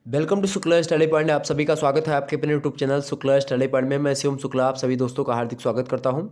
Welcome to Shukla study point. आप सभी का स्वागत है आपके अपने YouTube channel Shukla study point में। मैं शिवम शुक्ला आप सभी दोस्तों का हार्दिक स्वागत करता हूं।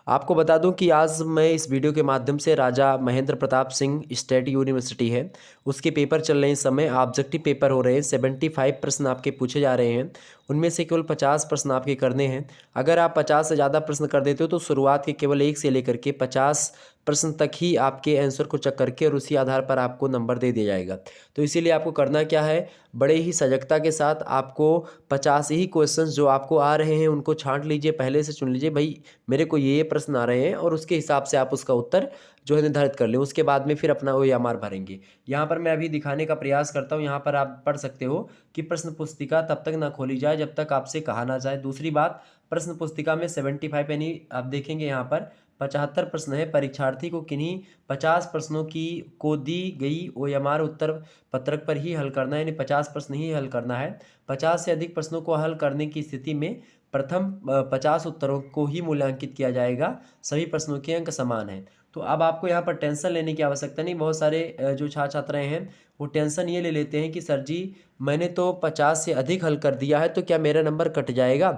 आपको बता दूं कि आज मैं इस वीडियो के माध्यम से राजा महेंद्र प्रताप सिंह स्टेट यूनिवर्सिटी है उसके पेपर चल रहे हैं। इस समय ऑब्जेक्टिव पेपर हो रहे हैं। 75 प्रश्न आपके पूछे जा रहे हैं, उनमें से केवल 50 प्रश्न आपके करने हैं। अगर आप 50 से ज़्यादा प्रश्न कर देते हो तो शुरुआत के केवल 1 से लेकर के 50 प्रश्न तक ही आपके आंसर को चेक करके और उसी आधार पर आपको नंबर दे दिया जाएगा। तो इसीलिए आपको करना क्या है, बड़े ही सजगता के साथ आपको 50 ही क्वेश्चंस जो आपको आ रहे हैं उनको छांट लीजिए, पहले से चुन लीजिए भाई मेरे को ये प्रश्न आ रहे हैं और उसके हिसाब से आप उसका उत्तर जो है निर्धारित कर लें। उसके बाद में फिर अपना वो एमआर भरेंगे। यहाँ पर मैं अभी दिखाने का प्रयास करता हूँ। यहाँ पर आप पढ़ सकते हो कि प्रश्न पुस्तिका तब तक ना खोली जाए जब तक आपसे कहा ना जाए। दूसरी बात, प्रश्न पुस्तिका में 75 यानी आप देखेंगे यहाँ पर 75 प्रश्न है। परीक्षार्थी को किन्हीं 50 प्रश्नों की को दी गई ओएमआर उत्तर पत्रक पर ही हल करना है, यानी 50 प्रश्न ही हल करना है। 50 से अधिक प्रश्नों को हल करने की स्थिति में प्रथम 50 उत्तरों को ही मूल्यांकित किया जाएगा। सभी प्रश्नों के अंक समान हैं। तो अब आपको यहाँ पर टेंशन लेने की आवश्यकता नहीं। बहुत सारे जो छात्र छात्राएं हैं वो टेंशन ये ले लेते हैं कि सर जी मैंने तो 50 से अधिक हल कर दिया है तो क्या मेरा नंबर कट जाएगा।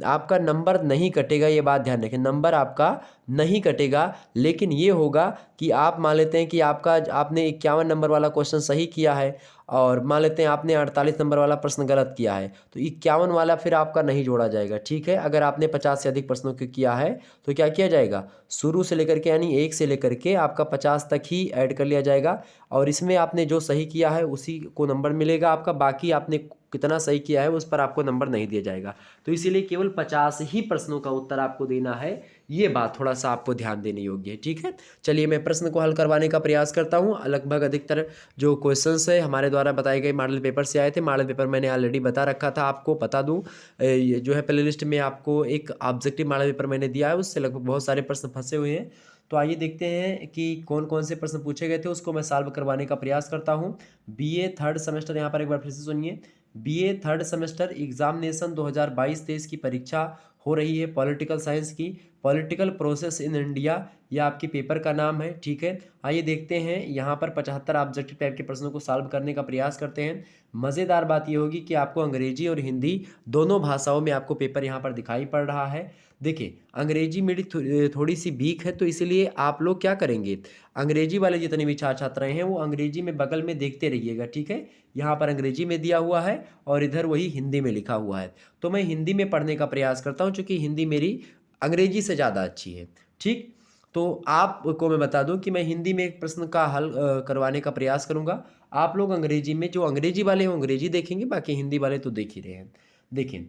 आपका नंबर नहीं कटेगा, ये बात ध्यान रखें। नंबर आपका नहीं कटेगा, लेकिन ये होगा कि आप मान लेते हैं कि आपने 51 नंबर वाला क्वेश्चन सही किया है और मान लेते हैं आपने 48 नंबर वाला प्रश्न गलत किया है, तो 51 वाला फिर आपका नहीं जोड़ा जाएगा। ठीक है, अगर आपने 50 से अधिक प्रश्नों को किया है तो क्या किया जाएगा, शुरू से लेकर के यानी 1 से लेकर के आपका 50 तक ही ऐड कर लिया जाएगा और इसमें आपने जो सही किया है उसी को नंबर मिलेगा आपका। बाकी आपने कितना सही किया है उस पर आपको नंबर नहीं दिया जाएगा। तो इसीलिए केवल 50 ही प्रश्नों का उत्तर आपको देना है। ये बात थोड़ा सा आपको ध्यान देने योग्य है। ठीक है, चलिए मैं प्रश्न को हल करवाने का प्रयास करता हूँ। लगभग अधिकतर जो क्वेश्चंस है हमारे द्वारा बताए गए मॉडल पेपर से आए थे। मॉडल पेपर मैंने ऑलरेडी बता रखा था, आपको बता दूँ ये जो है प्ले लिस्ट में आपको एक ऑब्जेक्टिव मॉडल पेपर मैंने दिया है, उससे लगभग बहुत सारे प्रश्न फंसे हुए हैं। तो आइए देखते हैं कि कौन कौन से प्रश्न पूछे गए थे, उसको मैं सॉल्व करवाने का प्रयास करता हूँ। बीए थर्ड सेमेस्टर, यहाँ पर एक बार फिर से सुनिए, बीए थर्ड सेमेस्टर एग्जामिनेशन 2022-23 की परीक्षा हो रही है पॉलिटिकल साइंस की। पॉलिटिकल प्रोसेस इन इंडिया, यह आपके पेपर का नाम है। ठीक है, आइए देखते हैं यहाँ पर 75 ऑब्जेक्टिव टाइप के प्रश्नों को सॉल्व करने का प्रयास करते हैं। मज़ेदार बात यह होगी कि आपको अंग्रेजी और हिंदी दोनों भाषाओं में आपको पेपर यहाँ पर दिखाई पड़ रहा है। देखिए अंग्रेजी मेरी थोड़ी सी वीक है, तो इसलिए आप लोग क्या करेंगे, अंग्रेजी वाले जितने भी छात्र छात्राएं हैं वो अंग्रेजी में बगल में देखते रहिएगा। ठीक है, यहाँ पर अंग्रेजी में दिया हुआ है और इधर वही हिंदी में लिखा हुआ है। तो मैं हिंदी में पढ़ने का प्रयास करता हूँ क्योंकि हिंदी मेरी अंग्रेजी से ज़्यादा अच्छी है। ठीक, तो आपको मैं बता दूं कि मैं हिंदी में एक प्रश्न का हल करवाने का प्रयास करूंगा। आप लोग अंग्रेजी में, जो अंग्रेजी वाले हो अंग्रेजी देखेंगे, बाकी हिंदी वाले तो देख ही रहे हैं। देखिए,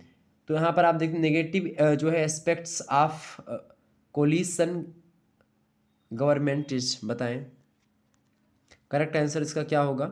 तो यहाँ पर आप देखें नेगेटिव जो है aspects of coalition government is, बताएं करेक्ट आंसर इसका क्या होगा।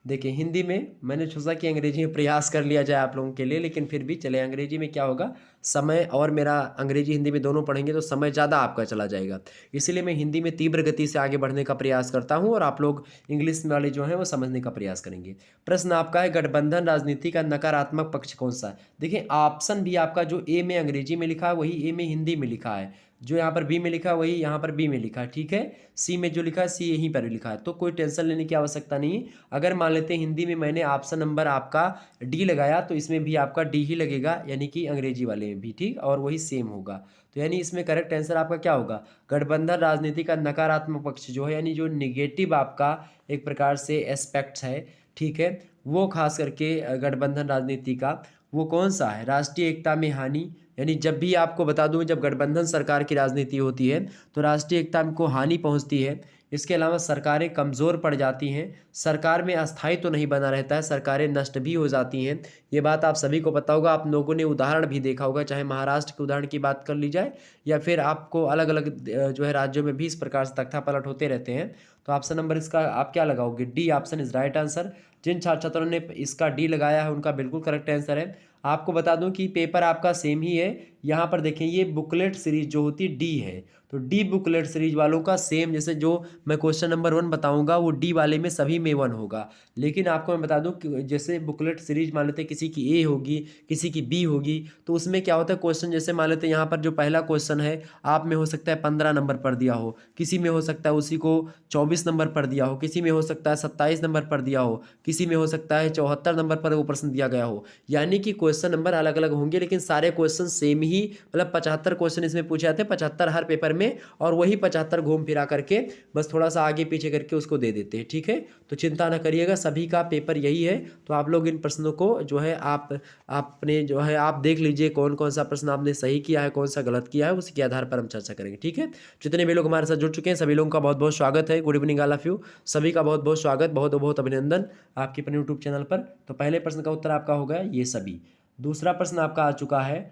देखिए हिंदी में मैंने सोचा कि अंग्रेजी में प्रयास कर लिया जाए आप लोगों के लिए, लेकिन फिर भी चले अंग्रेजी में क्या होगा, समय और मेरा अंग्रेजी हिंदी में दोनों पढ़ेंगे तो समय ज़्यादा आपका चला जाएगा। इसलिए मैं हिंदी में तीव्र गति से आगे बढ़ने का प्रयास करता हूं और आप लोग इंग्लिश वाले जो हैं वो समझने का प्रयास करेंगे। प्रश्न आपका है, गठबंधन राजनीति का नकारात्मक पक्ष कौन सा है। देखिए ऑप्शन भी आपका जो ए में अंग्रेजी में लिखा है वही ए में हिंदी में लिखा है, जो यहाँ पर बी में लिखा है वही यहाँ पर बी में लिखा है। ठीक है, सी में जो लिखा है सी यहीं पर लिखा है, तो कोई टेंशन लेने की आवश्यकता नहीं। अगर मान लेते हैं हिंदी में मैंने ऑप्शन नंबर आपका डी लगाया तो इसमें भी आपका डी ही लगेगा, यानी कि अंग्रेजी वाले में भी। ठीक, और वही सेम होगा। तो यानी इसमें करेक्ट आंसर आपका क्या होगा, गठबंधन राजनीति का नकारात्मक पक्ष जो है, यानी जो निगेटिव आपका एक प्रकार से एस्पेक्ट्स है, ठीक है, वो खास करके गठबंधन राजनीति का वो कौन सा है, राष्ट्रीय एकता में हानि। यानी जब भी आपको बता दूं, जब गठबंधन सरकार की राजनीति होती है तो राष्ट्रीय एकता को हानि पहुंचती है। इसके अलावा सरकारें कमज़ोर पड़ जाती हैं, सरकार में अस्थायित्व तो नहीं बना रहता है, सरकारें नष्ट भी हो जाती हैं। ये बात आप सभी को पता होगा, आप लोगों ने उदाहरण भी देखा होगा, चाहे महाराष्ट्र के उदाहरण की बात कर ली जाए या फिर आपको अलग अलग जो है राज्यों में भी इस प्रकार से तख्ता पलट होते रहते हैं। तो ऑप्शन नंबर इसका आप क्या लगाओगे, D option is right answer. जिन छात्र छात्रों ने इसका डी लगाया है उनका बिल्कुल करेक्ट आंसर है। आपको बता दूं कि पेपर आपका सेम ही है, यहाँ पर देखें ये बुकलेट सीरीज जो होती है डी है, तो डी बुकलेट सीरीज वालों का सेम जैसे जो मैं क्वेश्चन नंबर 1 बताऊंगा वो डी वाले में सभी में 1 होगा। लेकिन आपको मैं बता दूं कि जैसे बुकलेट सीरीज मान लेते हैं किसी की ए होगी, किसी की बी होगी, तो उसमें क्या होता है क्वेश्चन जैसे मान लेते हैं यहाँ पर जो पहला क्वेश्चन है आप में हो सकता है 15 नंबर पर दिया हो, किसी में हो सकता है उसी को 24 नंबर पर दिया हो, किसी में हो सकता है 27 नंबर पर दिया हो, किसी में हो सकता है 74 नंबर पर वो प्रश्न दिया गया हो। यानी कि क्वेश्चन नंबर अलग अलग होंगे लेकिन सारे क्वेश्चन सेम ही, मतलब 75 क्वेश्चन इसमें पूछे जाते हैं, 75 हर पेपर में, और वही 75 घूम फिरा करके बस थोड़ा सा आगे पीछे करके उसको दे देते हैं। ठीक है, तो चिंता ना करिएगा, सभी का पेपर यही है। तो आप लोग इन प्रश्नों को जो है आपने जो है आप देख लीजिए कौन कौन सा प्रश्न आपने सही किया है, कौन सा गलत किया है, उसी के आधार पर हम चर्चा करेंगे। ठीक है, जितने भी लोग हमारे साथ जुड़ चुके हैं सभी लोगों का बहुत बहुत स्वागत है। Good evening all of you, सभी का बहुत बहुत स्वागत, बहुत बहुत अभिनंदन आपके अपने यूट्यूब चैनल पर। तो पहले प्रश्न का उत्तर आपका होगा ये सभी। दूसरा प्रश्न आपका आ चुका है,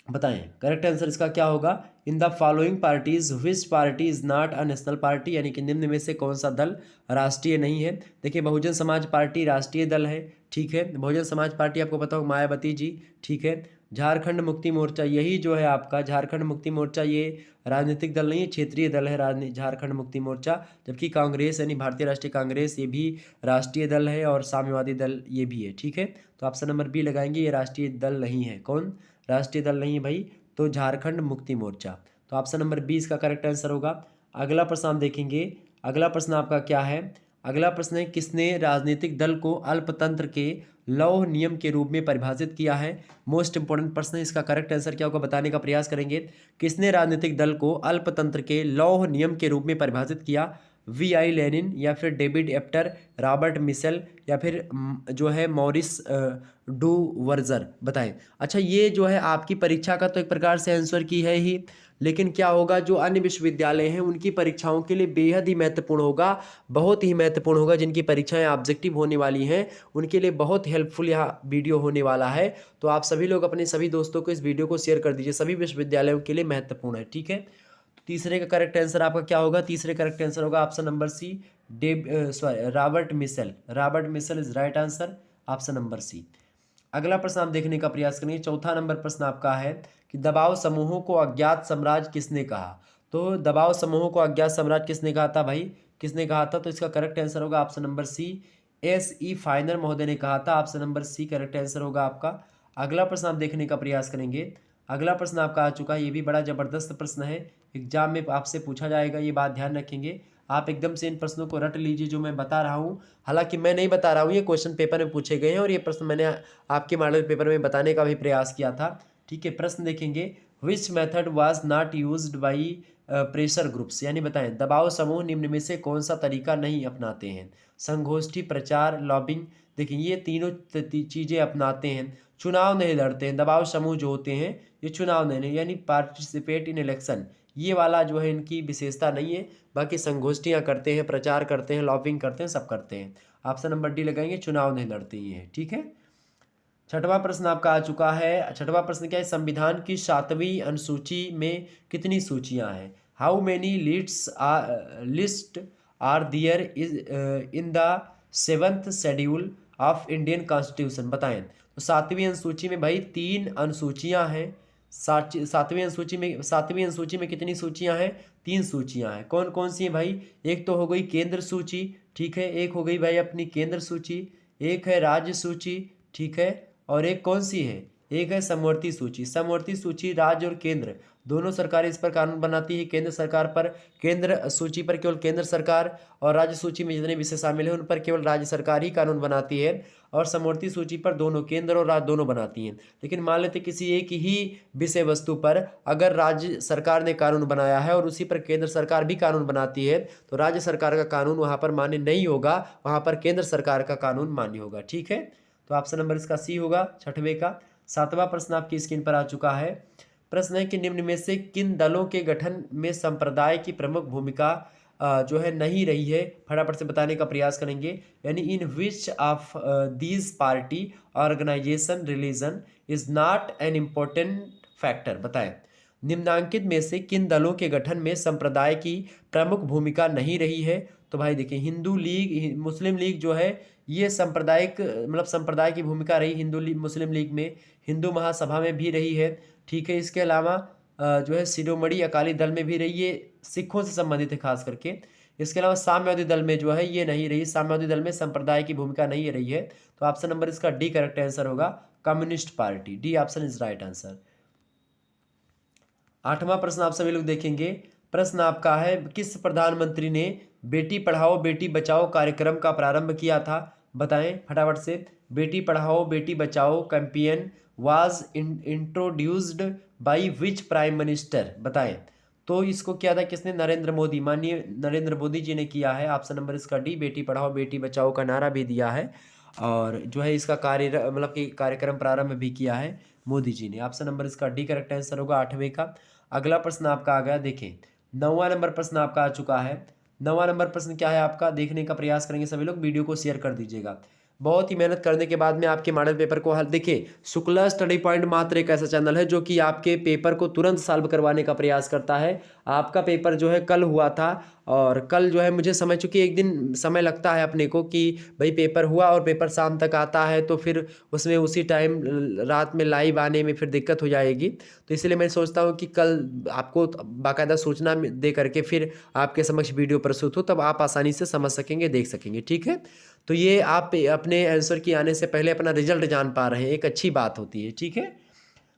बताएं करेक्ट आंसर इसका क्या होगा। In the following parties which party is not a national party, यानी कि निम्न में से कौन सा दल राष्ट्रीय नहीं है। देखिए बहुजन समाज पार्टी राष्ट्रीय दल है, ठीक है, बहुजन समाज पार्टी आपको पता होगा मायावती जी, ठीक है। झारखंड मुक्ति मोर्चा, यही जो है आपका झारखंड मुक्ति मोर्चा, ये राजनीतिक दल नहीं है, क्षेत्रीय दल है झारखंड मुक्ति मोर्चा। जबकि कांग्रेस यानी भारतीय राष्ट्रीय कांग्रेस ये भी राष्ट्रीय दल है और साम्यवादी दल ये भी है। ठीक है, तो ऑप्शन नंबर बी लगाएंगे, ये राष्ट्रीय दल नहीं है। कौन राष्ट्रीय दल नहीं है भाई, तो झारखंड मुक्ति मोर्चा। तो ऑप्शन नंबर 20 का करेक्ट आंसर होगा। अगला प्रश्न आप देखेंगे, अगला प्रश्न आपका क्या है। अगला प्रश्न है किसने राजनीतिक दल को अल्पतंत्र के लौह नियम के रूप में परिभाषित किया है। मोस्ट इंपोर्टेंट प्रश्न है, इसका करेक्ट आंसर क्या होगा बताने का प्रयास करेंगे। किसने राजनीतिक दल को अल्पतंत्र के लौह नियम के रूप में परिभाषित किया। V.I. लेनिन, या फिर डेविड एप्टर, रॉबर्ट मिशेल, या फिर जो है मॉरिस डू वर्जर, बताएं। अच्छा ये जो है आपकी परीक्षा का तो एक प्रकार से आंसर की है ही, लेकिन क्या होगा जो अन्य विश्वविद्यालय हैं उनकी परीक्षाओं के लिए बेहद ही महत्वपूर्ण होगा, बहुत ही महत्वपूर्ण होगा। जिनकी परीक्षाएं ऑब्जेक्टिव होने वाली हैं उनके लिए बहुत हेल्पफुल यह वीडियो होने वाला है। तो आप सभी लोग अपने सभी दोस्तों को इस वीडियो को शेयर कर दीजिए, सभी विश्वविद्यालयों के लिए महत्वपूर्ण है। ठीक है, तीसरे का करेक्ट आंसर आपका क्या होगा। तीसरे करेक्ट आंसर होगा option number C, Robert Michels. Robert Michels is right answer, option number C. अगला प्रश्न आप देखने का प्रयास करेंगे। चौथा नंबर प्रश्न आपका है कि दबाव समूहों को अज्ञात साम्राज्य किसने कहा। तो दबाव समूहों को अज्ञात साम्राज्य किसने कहा था भाई, किसने कहा था। तो इसका करेक्ट आंसर होगा option number C, S.E. Finer महोदय ने कहा था। Option number C correct answer होगा आपका। अगला प्रश्न आप देखने का प्रयास करेंगे। अगला प्रश्न आपका आ चुका है, ये भी बड़ा जबरदस्त प्रश्न है, एग्जाम में आपसे पूछा जाएगा, ये बात ध्यान रखेंगे। आप एकदम से इन प्रश्नों को रट लीजिए जो मैं बता रहा हूँ। हालांकि मैं नहीं बता रहा हूँ, ये क्वेश्चन पेपर में पूछे गए हैं और ये प्रश्न मैंने आपके मॉडल पेपर में बताने का भी प्रयास किया था। ठीक है, प्रश्न देखेंगे। Which method was not used by pressure groups, यानी बताएं दबाव समूह निम्न में से कौन सा तरीका नहीं अपनाते हैं। संगोष्ठी, प्रचार, लॉबिंग, देखिए ये तीनों चीज़ें अपनाते हैं। चुनाव नहीं लड़ते हैं, दबाव समूह जो होते हैं ये चुनाव नहीं, यानी पार्टिसिपेट इन इलेक्शन, ये वाला जो है इनकी विशेषता नहीं है। बाकी संगोष्ठियाँ करते हैं, प्रचार करते हैं, लॉबिंग करते हैं, सब करते हैं। ऑप्शन नंबर डी लगाएंगे, चुनाव नहीं लड़ते ये है। ठीक है, छठवां प्रश्न आपका आ चुका है। छठवां प्रश्न क्या है, संविधान की 7वीं अनुसूची में कितनी सूचियां हैं। How many list are there is in the 7th schedule of Indian constitution, बताएं। तो 7वीं अनुसूची में भाई 3 अनुसूचियां हैं। 7वीं अनुसूची में कितनी सूचियां हैं, 3 सूचियां हैं। कौन कौन सी हैं भाई, एक तो हो गई केंद्र सूची, ठीक है, एक हो गई भाई अपनी केंद्र सूची, एक है राज्य सूची, ठीक है, और एक कौन सी है, एक है समवर्ती सूची। समवर्ती सूची राज्य और केंद्र दोनों सरकारें इस पर कानून बनाती है। केंद्र सरकार पर, केंद्र सूची पर केवल केंद्र सरकार, और राज्य सूची में जितने विषय शामिल हैं उन पर केवल राज्य सरकार ही कानून बनाती है। और समवर्ती सूची पर दोनों केंद्र और राज्य दोनों बनाती हैं। लेकिन मान लेते किसी एक ही विषय वस्तु पर अगर राज्य सरकार ने कानून बनाया है और उसी पर केंद्र सरकार भी कानून बनाती है, तो राज्य सरकार का कानून वहाँ पर मान्य नहीं होगा, वहाँ पर केंद्र सरकार का कानून मान्य होगा। ठीक है, तो ऑप्शन नंबर इसका सी होगा छठवें का। सातवां प्रश्न आपकी स्क्रीन पर आ चुका है। प्रश्न है कि निम्न में से किन दलों के गठन में संप्रदाय की प्रमुख भूमिका जो है नहीं रही है, फटाफट से बताने का प्रयास करेंगे। यानी in which of these party organisation religion is not an important factor, बताएं। निम्नांकित में से किन दलों के गठन में संप्रदाय की प्रमुख भूमिका नहीं रही है। तो भाई देखिए हिंदू लीग, मुस्लिम लीग जो है ये सांप्रदायिक मतलब संप्रदाय की भूमिका रही हिंदू लीग, मुस्लिम लीग में, हिंदू महासभा में भी रही है। ठीक है, इसके अलावा जो है शिरोमणि अकाली दल में भी रही, ये सिखों से संबंधित है खास करके। इसके अलावा साम्यवादी दल में जो है ये नहीं रही, साम्यवादी दल में संप्रदाय की भूमिका नहीं रही है। तो ऑप्शन नंबर इसका डी करेक्ट आंसर होगा, communist party. D option is right answer. 8वां प्रश्न आप सभी लोग देखेंगे। प्रश्न आपका है, किस प्रधानमंत्री ने बेटी पढ़ाओ बेटी बचाओ कार्यक्रम का प्रारंभ किया था? बताएं फटाफट से। Beti Padhao Beti Bachao campaign was introduced by which prime minister? बताएं। तो इसको किया था किसने? नरेंद्र मोदी, माननीय नरेंद्र मोदी जी ने किया है। ऑप्शन नंबर इसका डी, बेटी पढ़ाओ बेटी बचाओ का नारा भी दिया है और जो है इसका कार्य मतलब कि कार्यक्रम प्रारंभ भी किया है मोदी जी ने। ऑप्शन नंबर इसका डी करेक्ट आंसर होगा 8वें का। अगला प्रश्न आपका आ गया, देखें 9वां नंबर प्रश्न आपका आ चुका है। 9वां नंबर प्रश्न क्या है आपका, देखने का प्रयास करेंगे सभी लोग, वीडियो को शेयर कर दीजिएगा। बहुत ही मेहनत करने के बाद में आपके मॉडल पेपर को हल, देखिए शुक्ला स्टडी पॉइंट मात्र एक ऐसा चैनल है जो कि आपके पेपर को तुरंत सॉल्व करवाने का प्रयास करता है। आपका पेपर जो है कल हुआ था और कल जो है मुझे समझ चुकी, एक दिन समय लगता है अपने को कि भाई पेपर हुआ और पेपर शाम तक आता है तो फिर उसमें उसी टाइम रात में लाइव आने में फिर दिक्कत हो जाएगी। तो इसलिए मैं सोचता हूँ कि कल आपको बाकायदा सूचना दे करके फिर आपके समक्ष वीडियो प्रस्तुत हो, तब आप आसानी से समझ सकेंगे, देख सकेंगे। ठीक है, तो ये आप अपने आंसर की आने से पहले अपना रिजल्ट जान पा रहे हैं, एक अच्छी बात होती है। ठीक है,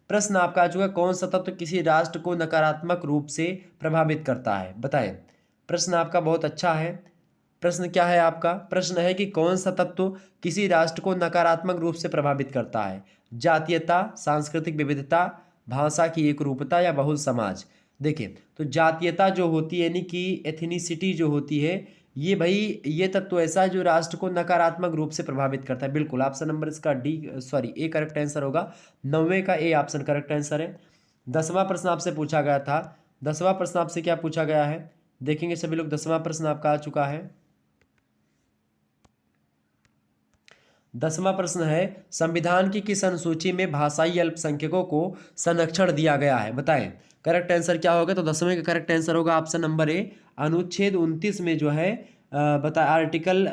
प्रश्न आपका आ चुका है, कौन सा तत्व किसी राष्ट्र को नकारात्मक रूप से प्रभावित करता है? बताएं। प्रश्न आपका बहुत अच्छा है। प्रश्न क्या है आपका? प्रश्न है कि कौन सा तत्व किसी राष्ट्र को नकारात्मक रूप से प्रभावित करता है? जातीयता, सांस्कृतिक विविधता, भाषा की एकरूपता या बहुल समाज? देखिए, तो जातीयता जो होती है यानी कि एथनिसिटी जो होती है, ये भाई ये तत्व ऐसा है जो राष्ट्र को नकारात्मक रूप से प्रभावित करता है। बिल्कुल, ऑप्शन नंबर इसका D sorry A correct answer होगा। 9वें का ए ऑप्शन करेक्ट आंसर है। 10वां प्रश्न आपसे पूछा गया था। 10वां प्रश्न आपसे क्या पूछा गया है देखेंगे सभी लोग। 10वां प्रश्न आपका आ चुका है। 10वां प्रश्न है, संविधान की किस अनुसूची में भाषाई अल्पसंख्यकों को संरक्षण दिया गया है? बताएं। करेक्ट आंसर क्या होगा? तो 10वें का करेक्ट आंसर होगा ऑप्शन नंबर ए, अनुच्छेद 29 में जो है बता आर्टिकल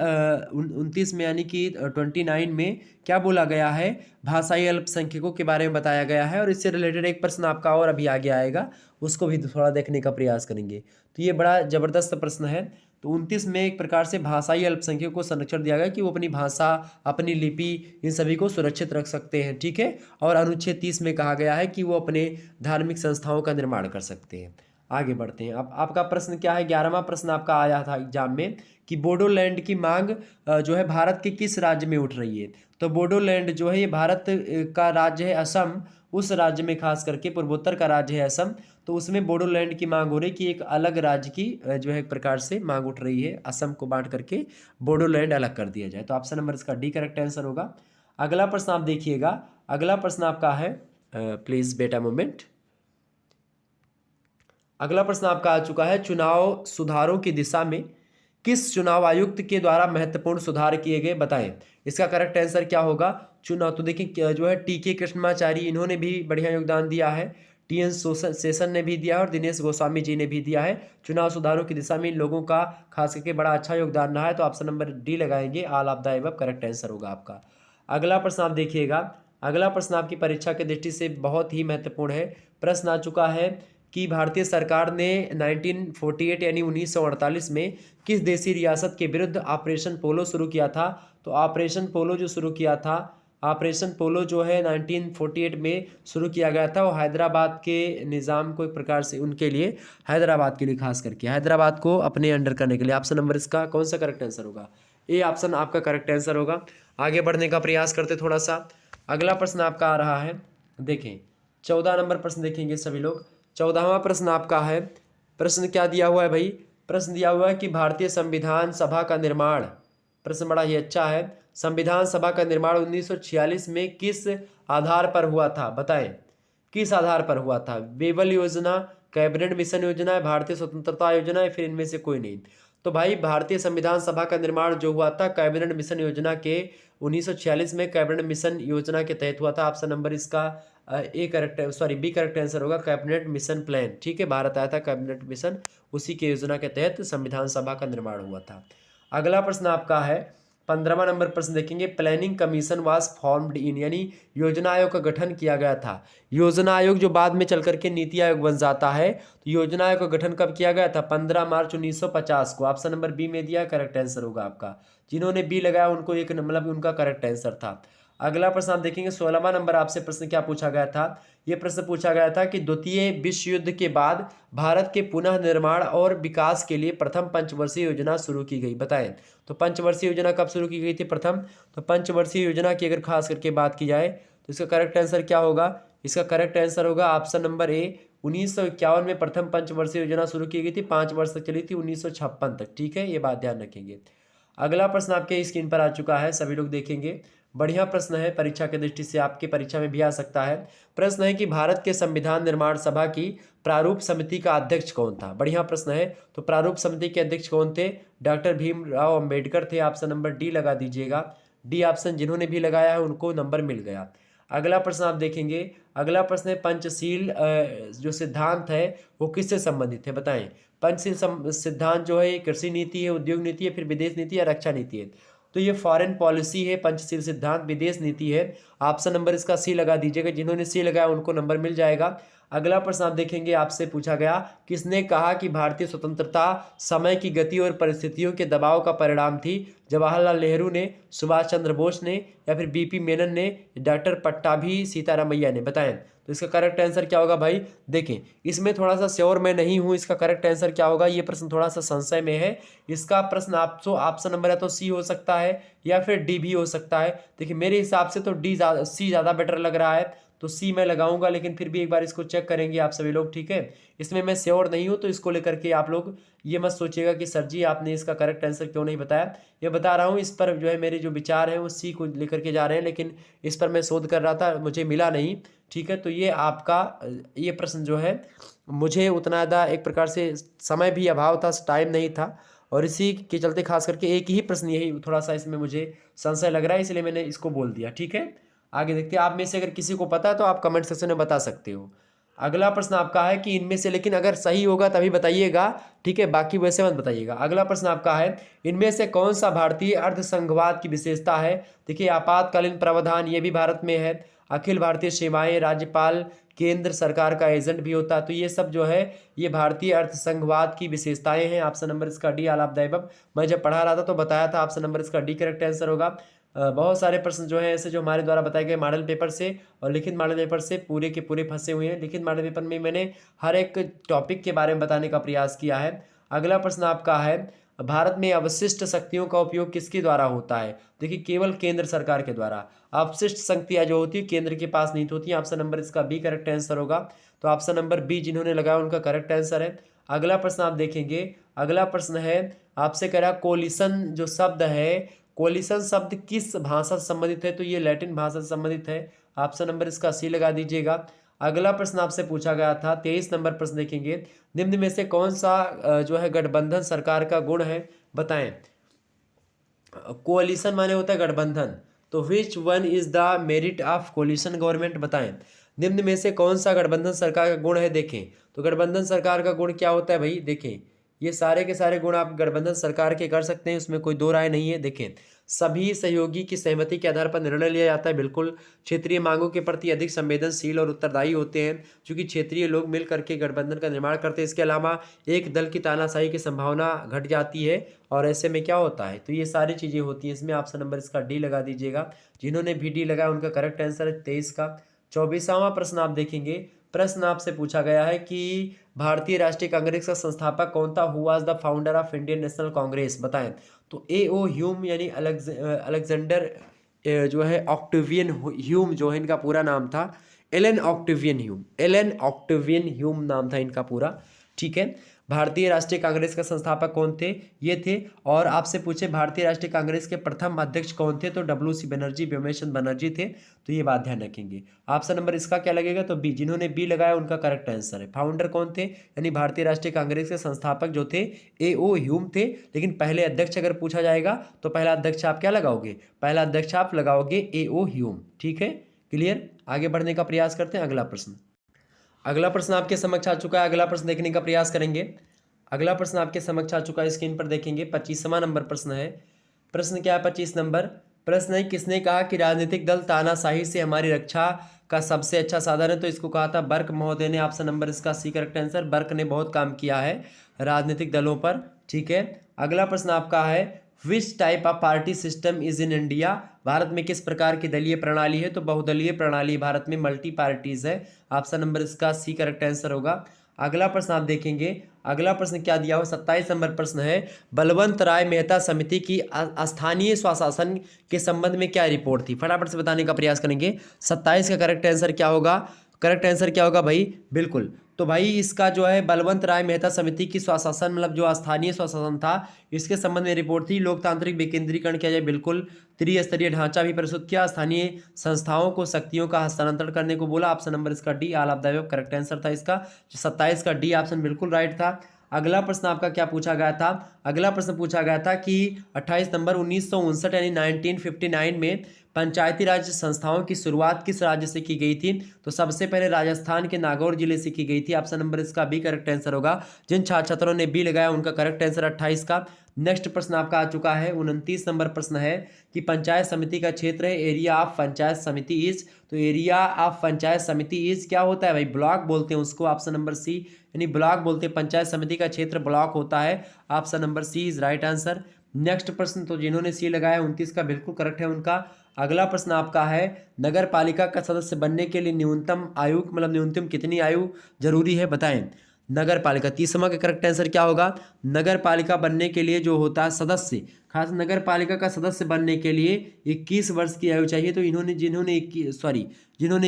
29 में यानी कि 29 में क्या बोला गया है? भाषाई अल्पसंख्यकों के बारे में बताया गया है। और इससे रिलेटेड एक प्रश्न आपका और अभी आगे आएगा, उसको भी थोड़ा देखने का प्रयास करेंगे। तो ये बड़ा जबरदस्त प्रश्न है। तो 29 में एक प्रकार से भाषाई अल्पसंख्यकों को संरक्षण दिया गया कि वो अपनी भाषा, अपनी लिपि, इन सभी को सुरक्षित रख सकते हैं। ठीक है, और अनुच्छेद 30 में कहा गया है कि वो अपने धार्मिक संस्थाओं का निर्माण कर सकते हैं। आगे बढ़ते हैं। अब आपका प्रश्न क्या है? 11वां प्रश्न आपका आया था एग्जाम में कि बोडोलैंड की मांग जो है भारत के किस राज्य में उठ रही है? तो बोडोलैंड जो है ये भारत का राज्य है असम, उस राज्य में खास करके पूर्वोत्तर का राज्य है असम। तो उसमें बोडोलैंड की मांग हो रही कि एक अलग राज्य की जो है एक प्रकार से मांग उठ रही है, असम को बांट करके बोडोलैंड अलग कर दिया जाए। तो ऑप्शन नंबर इसका डी करेक्ट आंसर होगा। अगला प्रश्न आप देखिएगा। अगला प्रश्न आपका है, प्लीज बेटा मोमेंट। अगला प्रश्न आपका आ चुका है, चुनाव सुधारों की दिशा में किस चुनाव आयुक्त के द्वारा महत्वपूर्ण सुधार किए गए? बताएं। इसका करेक्ट आंसर क्या होगा? चुनाव, तो देखिए जो है टीके कृष्णमाचारी, इन्होंने भी बढ़िया योगदान दिया है। टीएन शेषन ने भी दिया है और दिनेश गोस्वामी जी ने भी दिया है। चुनाव सुधारों की दिशा में इन लोगों का खास करके बड़ा अच्छा योगदान रहा है। तो ऑप्शन नंबर डी लगाएंगे, all of the above correct answer होगा आपका। अगला प्रश्न आप देखिएगा। अगला प्रश्न आपकी परीक्षा की दृष्टि से बहुत ही महत्वपूर्ण है। प्रश्न आ चुका है कि भारतीय सरकार ने 1948 यानी 1948 में किस देशी रियासत के विरुद्ध ऑपरेशन पोलो शुरू किया था? तो ऑपरेशन पोलो जो शुरू किया था, ऑपरेशन पोलो जो है 1948 में शुरू किया गया था। वो हैदराबाद के निज़ाम को एक प्रकार से उनके लिए, हैदराबाद के लिए खास करके हैदराबाद को अपने अंडर करने के लिए। ऑप्शन नंबर इसका कौन सा करेक्ट आंसर होगा? ए ऑप्शन आपका करेक्ट आंसर होगा। आगे बढ़ने का प्रयास करते थोड़ा सा। अगला प्रश्न आपका आ रहा है, देखें 14 नंबर प्रश्न देखेंगे सभी लोग। 14वां प्रश्न आपका है। प्रश्न क्या दिया हुआ है भाई? प्रश्न दिया हुआ है कि भारतीय संविधान सभा का निर्माण, प्रश्न बड़ा ही अच्छा है, संविधान सभा का निर्माण 1946 में किस आधार पर हुआ था? बताएं, किस आधार पर हुआ था? वेबल योजना, कैबिनेट मिशन योजना, भारतीय स्वतंत्रता योजना या फिर इनमें से कोई नहीं? तो भाई भारतीय संविधान सभा का निर्माण जो हुआ था कैबिनेट मिशन योजना के 1946 में कैबिनेट मिशन योजना के तहत हुआ था। ऑप्शन नंबर इसका A correct, sorry B correct answer होगा, कैबिनेट मिशन प्लान। ठीक है, भारत आया था कैबिनेट मिशन, उसी के योजना के तहत संविधान सभा का निर्माण हुआ था। अगला प्रश्न आपका है 15वां नंबर प्रश्न देखेंगे, planning commission was formed in, यानी योजना आयोग का गठन किया गया था। योजना आयोग जो बाद में चल करके नीति आयोग बन जाता है, तो योजना आयोग का गठन कब किया गया था? 15 मार्च 1950 को। ऑप्शन नंबर बी में दिया, करेक्ट आंसर होगा आपका। जिन्होंने बी लगाया उनको एक मतलब उनका करेक्ट आंसर था। अगला प्रश्न आप देखेंगे 16वां नंबर आपसे प्रश्न क्या पूछा गया था? यह प्रश्न पूछा गया था कि द्वितीय विश्व युद्ध के बाद भारत के पुनः निर्माण और विकास के लिए प्रथम पंचवर्षीय योजना शुरू की गई, बताएं। तो पंचवर्षीय योजना कब शुरू की गई थी प्रथम? तो पंचवर्षीय योजना की अगर खास करके बात की जाए तो इसका करेक्ट आंसर क्या होगा? इसका करेक्ट आंसर होगा ऑप्शन नंबर ए, 1951 में प्रथम पंचवर्षीय योजना शुरू की गई थी, 5 वर्ष तक चली थी, 1956 तक। ठीक है, ये बात ध्यान रखेंगे। अगला प्रश्न आपके स्क्रीन पर आ चुका है, सभी लोग देखेंगे। बढ़िया प्रश्न है, परीक्षा की दृष्टि से आपकी परीक्षा में भी आ सकता है। प्रश्न है कि भारत के संविधान निर्माण सभा की प्रारूप समिति का अध्यक्ष कौन था? बढ़िया प्रश्न है। तो प्रारूप समिति के अध्यक्ष कौन थे? डॉक्टर भीमराव अंबेडकर थे। ऑप्शन नंबर डी लगा दीजिएगा। डी ऑप्शन जिन्होंने भी लगाया है उनको नंबर मिल गया। अगला प्रश्न आप देखेंगे, अगला प्रश्न है पंचशील जो सिद्धांत है वो किससे संबंधित है, बताएं। पंचशील सिद्धांत जो है कृषि नीति है, उद्योग नीति है, फिर विदेश नीति या रक्षा नीति है? तो ये फॉरेन पॉलिसी है। पंचशील सिद्धांत विदेश नीति है। ऑप्शन नंबर इसका सी लगा दीजिएगा। जिन्होंने सी लगाया उनको नंबर मिल जाएगा। अगला प्रश्न आप देखेंगे, आपसे पूछा गया किसने कहा कि भारतीय स्वतंत्रता समय की गति और परिस्थितियों के दबाव का परिणाम थी? जवाहरलाल नेहरू ने, सुभाष चंद्र बोस ने, या फिर बीपी मेनन ने, डॉक्टर पट्टाभी सीतारामैया ने, बताएं। तो इसका करेक्ट आंसर क्या होगा भाई? देखें, इसमें थोड़ा सा श्योर मैं नहीं हूं इसका करेक्ट आंसर क्या होगा। ये प्रश्न थोड़ा सा संशय में है। इसका प्रश्न आपको ऑप्शन नंबर है तो सी हो सकता है या फिर डी भी हो सकता है। देखिए मेरे हिसाब से तो सी ज़्यादा बेटर लग रहा है, तो सी मैं लगाऊंगा, लेकिन फिर भी एक बार इसको चेक करेंगे आप सभी लोग। ठीक है, इसमें मैं श्योर नहीं हूं, तो इसको लेकर के आप लोग ये मत सोचिएगा कि सर जी आपने इसका करेक्ट आंसर क्यों नहीं बताया। ये बता रहा हूं, इस पर जो है मेरे जो विचार हैं वो सी को लेकर के जा रहे हैं, लेकिन इस पर मैं शोध कर रहा था, मुझे मिला नहीं। ठीक है, तो ये आपका ये प्रश्न जो है मुझे उतना ज़्यादा एक प्रकार से समय भी अभाव था, टाइम नहीं था, और इसी के चलते खास करके एक ही प्रश्न यही थोड़ा सा इसमें मुझे संशय लग रहा है, इसलिए मैंने इसको बोल दिया। ठीक है, आगे देखते हैं। आप में से अगर किसी को पता है तो आप कमेंट सेक्शन में बता सकते हो। अगला प्रश्न आपका है कि इनमें से, लेकिन अगर सही होगा तभी बताइएगा, ठीक है, बाकी वैसे मत बताइएगा। अगला प्रश्न आपका है इनमें से कौन सा भारतीय अर्धसंघवाद की विशेषता है? देखिए आपातकालीन प्रावधान ये भी भारत में है, अखिल भारतीय सेवाएं, राज्यपाल केंद्र सरकार का एजेंट भी होता है, तो ये सब जो है ये भारतीय अर्थसंघवाद की विशेषताएं हैं। ऑप्शन नंबर इसका D, all of the above. मैं जब पढ़ा रहा था तो बताया था, ऑप्शन नंबर इसका डी करेक्ट आंसर होगा। बहुत सारे प्रश्न जो है ऐसे जो हमारे द्वारा बताए गए मॉडल पेपर से और लिखित मॉडल पेपर से पूरे के पूरे फंसे हुए हैं। लिखित मॉडल पेपर में मैंने हर एक टॉपिक के बारे में बताने का प्रयास किया है। अगला प्रश्न आपका है भारत में अवशिष्ट शक्तियों का उपयोग किसके द्वारा होता है? देखिए केवल केंद्र सरकार के द्वारा। अवशिष्ट शक्तियाँ जो होती है केंद्र के पास नहीं होती। ऑप्शन नंबर इसका बी करेक्ट आंसर होगा। तो ऑप्शन नंबर बी जिन्होंने लगाया उनका करेक्ट आंसर है। अगला प्रश्न आप देखेंगे, अगला प्रश्न है आपसे कह रहा कोलिशन जो शब्द है, कोलिशन शब्द किस भाषा से संबंधित है? तो ये लैटिन भाषा से संबंधित है। ऑप्शन नंबर इसका सी लगा दीजिएगा। अगला प्रश्न आपसे पूछा गया था 23 नंबर प्रश्न देखेंगे, निम्न में से कौन सा जो है गठबंधन सरकार का गुण है, बताएं। कोलिशन माने होता है गठबंधन, तो which one is the merit of coalition government, बताएं। निम्न में से कौन सा गठबंधन सरकार का गुण है? देखें तो गठबंधन सरकार का गुण क्या होता है भाई? देखें ये सारे के सारे गुण आप गठबंधन सरकार के कर सकते हैं, उसमें कोई दो राय नहीं है। देखें सभी सहयोगी की सहमति के आधार पर निर्णय लिया जाता है। बिल्कुल क्षेत्रीय मांगों के प्रति अधिक संवेदनशील और उत्तरदायी होते हैं, क्योंकि क्षेत्रीय लोग मिल करके गठबंधन का निर्माण करते हैं। इसके अलावा एक दल की तानाशाही की संभावना घट जाती है, और ऐसे में क्या होता है, तो ये सारी चीज़ें होती हैं। इसमें ऑप्शन नंबर इसका डी लगा दीजिएगा। जिन्होंने भी डी लगाया उनका करेक्ट आंसर है 23 का। 24वां प्रश्न आप देखेंगे, प्रश्न आपसे पूछा गया है कि भारतीय राष्ट्रीय कांग्रेस का संस्थापक कौन था? Who was the founder of Indian national Congress, बताएं। तो ए.ओ. ह्यूम यानी अलेक्जेंडर जो है ऑक्टेवियन ह्यूम जो है इनका पूरा नाम था, Allan Octavian Hume, Allan Octavian Hume नाम था इनका पूरा। ठीक है, भारतीय राष्ट्रीय कांग्रेस के संस्थापक कौन थे, ये थे। और आपसे पूछे भारतीय राष्ट्रीय कांग्रेस के प्रथम अध्यक्ष कौन थे, तो WC बनर्जी, व्योमेश बनर्जी थे। तो ये बात ध्यान रखेंगे। ऑप्शन नंबर इसका क्या लगेगा, तो बी। जिन्होंने बी लगाया उनका करेक्ट आंसर है। फाउंडर कौन थे, यानी भारतीय राष्ट्रीय कांग्रेस के संस्थापक जो थे A.O. ह्यूम थे। लेकिन पहले अध्यक्ष अगर पूछा जाएगा तो पहला अध्यक्ष आप क्या लगाओगे, पहला अध्यक्ष आप लगाओगे A.O. ह्यूम। ठीक है, क्लियर। आगे बढ़ने का प्रयास करते हैं। अगला प्रश्न, अगला प्रश्न आपके समक्ष आ चुका है। अगला प्रश्न देखने का प्रयास करेंगे। अगला प्रश्न आपके समक्ष आ चुका है, स्क्रीन पर देखेंगे। 25वां नंबर प्रश्न है। प्रश्न क्या है, 25 नंबर प्रश्न है, किसने कहा कि राजनीतिक दल तानाशाही से हमारी रक्षा का सबसे अच्छा साधन है, तो इसको कहा था बर्क महोदय ने। ऑप्शन नंबर इसका सी करेक्ट आंसर। बर्क ने बहुत काम किया है राजनीतिक दलों पर। ठीक है, अगला प्रश्न आपका है, which type of party system is in India, Bharat में किस प्रकार की दलीय प्रणाली है, तो बहुदलीय प्रणाली भारत में, मल्टी पार्टीज है। ऑप्शन नंबर इसका सी करेक्ट आंसर होगा। अगला प्रश्न आप देखेंगे। अगला प्रश्न क्या दिया हो, 27 नंबर प्रश्न है, बलवंत राय मेहता समिति की स्थानीय स्वशासन के संबंध में क्या रिपोर्ट थी। फटाफट से बताने का प्रयास करेंगे। 27 का करेक्ट आंसर क्या होगा, करेक्ट आंसर क्या होगा भाई, बिल्कुल। तो भाई इसका जो है बलवंत राय मेहता समिति की स्वशासन, मतलब जो स्थानीय स्वशासन था, इसके संबंध में रिपोर्ट थी। लोकतांत्रिक विकेंद्रीकरण किया जाए, बिल्कुल। त्रिस्तरीय ढांचा भी प्रस्तुत किया, स्थानीय संस्थाओं को शक्तियों का हस्तांतरण करने को बोला। ऑप्शन नंबर इसका D, all of the above correct answer था इसका। 27 का डी ऑप्शन बिल्कुल राइट था। अगला प्रश्न आपका क्या पूछा गया था, अगला प्रश्न पूछा गया था कि 28 नंबर 1959 यानी 1959 में पंचायती राज संस्थाओं की शुरुआत किस राज्य से की गई थी, तो सबसे पहले राजस्थान के नागौर जिले से की गई थी। ऑप्शन नंबर इसका बी करेक्ट आंसर होगा। जिन छात्र छात्रों ने बी लगाया उनका करेक्ट आंसर 28 का। नेक्स्ट प्रश्न आपका आ चुका है, 29 नंबर प्रश्न है कि पंचायत समिति का क्षेत्र है, एरिया ऑफ पंचायत समिति इज, तो एरिया ऑफ पंचायत समिति इज क्या होता है भाई, ब्लॉक बोलते हैं उसको। ऑप्शन नंबर सी, यानी ब्लॉक बोलते हैं, पंचायत समिति का क्षेत्र ब्लॉक होता है। Option number C is right answer. Next प्रश्न, तो जिन्होंने सी लगाया 29 का बिल्कुल करेक्ट है उनका। अगला प्रश्न आपका है, नगर पालिका का सदस्य बनने के लिए न्यूनतम आयु, मतलब न्यूनतम कितनी आयु जरूरी है, बताएं। नगर पालिका, 30वां का करेक्ट आंसर क्या होगा, नगर पालिका बनने के लिए जो होता है सदस्य, खास नगर पालिका का सदस्य बनने के लिए 21 वर्ष की आयु चाहिए। तो जिन्होंने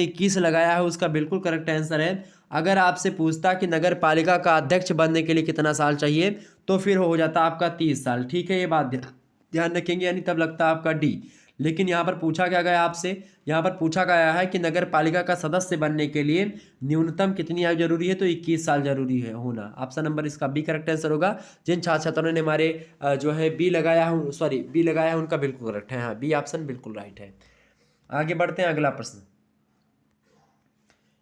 21 लगाया है उसका बिल्कुल करेक्ट आंसर है। अगर आपसे पूछता कि नगर पालिका का अध्यक्ष बनने के लिए कितना साल चाहिए, तो फिर हो जाता आपका 30 साल। ठीक है, ये बात ध्यान रखेंगे, यानी तब लगता है आपका डी। लेकिन यहाँ पर पूछा क्या गया आपसे, यहाँ पर पूछा गया है कि नगर पालिका का सदस्य बनने के लिए न्यूनतम कितनी आयु जरूरी है, तो 21 साल जरूरी है होना। ऑप्शन नंबर इसका बी करेक्ट आंसर होगा। जिन छात्र छात्रों ने हमारे जो है बी लगाया है उनका बिल्कुल करेक्ट है। हाँ, बी ऑप्शन बिल्कुल राइट है। आगे बढ़ते हैं। अगला प्रश्न,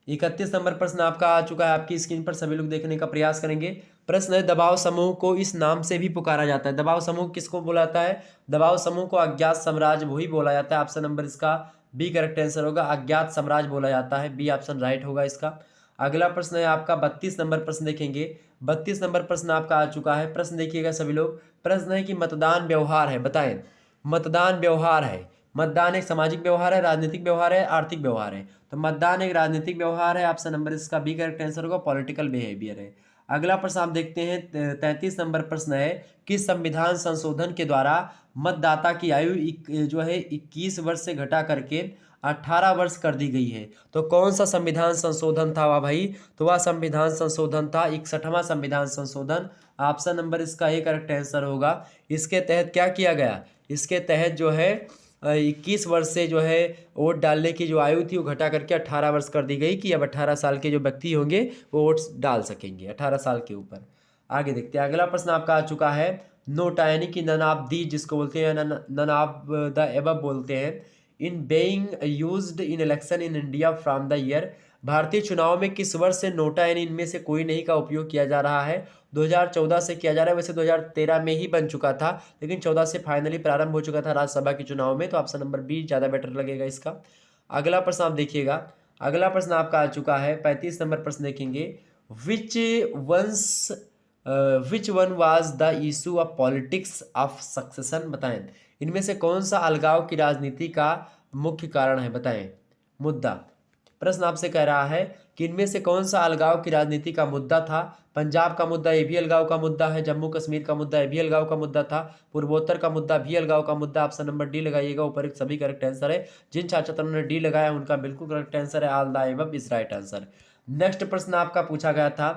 31 नंबर प्रश्न आपका आ चुका है आपकी स्क्रीन पर, सभी लोग देखने का प्रयास करेंगे। प्रश्न है, दबाव समूह को इस नाम से भी पुकारा जाता है। दबाव समूह किसको बोला जाता है, दबाव समूह को अज्ञात साम्राज्य वही बोला जाता है। ऑप्शन नंबर इसका बी करेक्ट आंसर होगा, अज्ञात साम्राज्य बोला जाता है। बी ऑप्शन राइट होगा इसका। अगला प्रश्न है आपका 32 नंबर प्रश्न देखेंगे। 32 नंबर प्रश्न आपका आ चुका है। प्रश्न देखिएगा सभी लोग। प्रश्न है कि मतदान व्यवहार है, बताएं। मतदान व्यवहार है, मतदान एक सामाजिक व्यवहार है, राजनीतिक व्यवहार है, आर्थिक व्यवहार है। तो मतदान एक राजनीतिक व्यवहार है। ऑप्शन नंबर इसका बी करेक्ट आंसर होगा, पॉलिटिकल बिहेवियर है। अगला प्रश्न आप देखते हैं, 33 नंबर प्रश्न है कि संविधान संशोधन के द्वारा मतदाता की आयु जो है 21 वर्ष से घटा करके 18 वर्ष कर दी गई है। तो कौन सा संविधान संशोधन था वह भाई, तो वह संविधान संशोधन था 61वां संविधान संशोधन। ऑप्शन नंबर इसका ए करेक्ट आंसर होगा। इसके तहत क्या किया गया, इसके तहत जो है 21 वर्ष से जो है वोट डालने की जो आयु थी वो घटा करके 18 वर्ष कर दी गई कि अब 18 साल के जो व्यक्ति होंगे वो वोट डाल सकेंगे 18 साल के ऊपर। आगे देखते हैं। अगला प्रश्न आपका आ चुका है, नोटा यानी कि नन ऑफ दी जिसको बोलते हैं, नन ऑफ द एबव बोलते हैं, in being used in election in India from the year, भारतीय चुनाव में किस वर्ष से नोटा यानी इनमें से कोई नहीं का उपयोग किया जा रहा है। 2014 से किया जा रहा है। वैसे 2013 में ही बन चुका था, लेकिन 14 से फाइनली प्रारंभ हो चुका था राज्यसभा के चुनाव में। तो ऑप्शन नंबर बी ज़्यादा बेटर लगेगा इसका। अगला प्रश्न आप देखिएगा। अगला प्रश्न आपका आ चुका है 35 नंबर प्रश्न देखेंगे। Which one was the issue of politics of succession, बताएं। इनमें से कौन सा अलगाव की राजनीति का मुख्य कारण है, बताएं। मुद्दा, प्रश्न आपसे कह रहा है कि इनमें से कौन सा अलगाव की राजनीति का मुद्दा था। पंजाब का मुद्दा ये भी अलगाव का मुद्दा है, जम्मू कश्मीर का मुद्दा ये भी अलगाव का मुद्दा था, पूर्वोत्तर का मुद्दा भी अलगाव का मुद्दा। ऑप्शन नंबर डी लगाइएगा, ऊपर एक सभी करेक्ट आंसर है। जिन छात्र छात्रों ने डी लगाया उनका बिल्कुल करेक्ट आंसर है, all the above is right answer. Next प्रश्न आपका पूछा गया था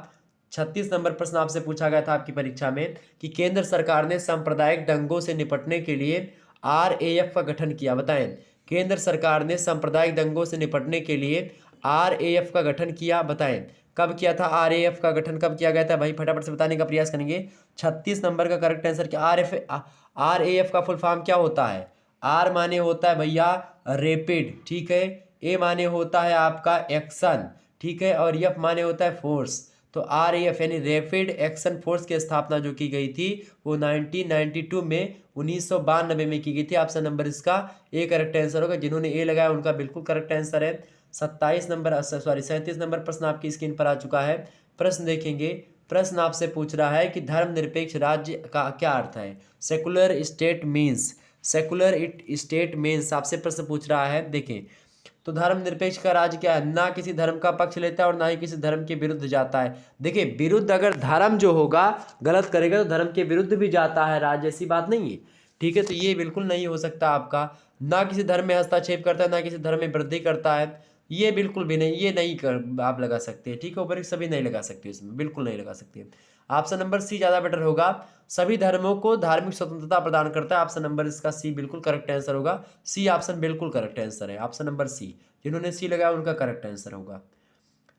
36 नंबर प्रश्न आपसे पूछा गया था आपकी परीक्षा में कि केंद्र सरकार ने सांप्रदायिक दंगों से निपटने के लिए RAF का गठन किया, बताएं। केंद्र सरकार ने सांप्रदायिक दंगों से निपटने के लिए RAF का गठन किया, बताएं। कब किया था RAF का गठन, कब किया गया था भाई, फटाफट से बताने का प्रयास करेंगे। 36 नंबर का करेक्ट आंसर क्या, RAF का फुल फॉर्म क्या होता है? आर माने होता है भैया रेपिड, ठीक है। ए माने होता है आपका एक्शन, ठीक है। और एफ माने होता है फोर्स। तो RAF यानी रैपिड एक्शन फोर्स की स्थापना जो की गई थी वो 1992 में 1992 में की गई थी। ऑप्शन नंबर इसका ए करेक्ट आंसर होगा। जिन्होंने ए लगाया उनका बिल्कुल करेक्ट आंसर है। 37 नंबर प्रश्न आपकी स्क्रीन पर आ चुका है। प्रश्न देखेंगे। प्रश्न आपसे पूछ रहा है कि धर्मनिरपेक्ष राज्य का क्या अर्थ है? Secular state means, secular state means आपसे प्रश्न पूछ रहा है। देखें तो धर्मनिरपेक्ष का राज्य क्या है? ना किसी धर्म का पक्ष लेता है और ना ही किसी धर्म के विरुद्ध जाता है। देखिए विरुद्ध, अगर धर्म जो होगा गलत करेगा तो धर्म के विरुद्ध भी जाता है राज्य, ऐसी बात नहीं है, ठीक है। तो ये बिल्कुल नहीं हो सकता आपका। ना किसी धर्म में हस्तक्षेप करता है, ना किसी धर्म में वृद्धि करता है, ये बिल्कुल भी नहीं, ये नहीं कर आप लगा सकते हैं, ठीक है। ऊपर सभी नहीं लगा सकते, इसमें बिल्कुल नहीं लगा सकते। ऑप्शन नंबर सी ज़्यादा बेटर होगा। सभी धर्मों को धार्मिक स्वतंत्रता प्रदान करता है। ऑप्शन नंबर इसका सी बिल्कुल करेक्ट आंसर होगा। सी ऑप्शन बिल्कुल करेक्ट आंसर है, ऑप्शन नंबर सी। जिन्होंने सी लगाया उनका करेक्ट आंसर होगा।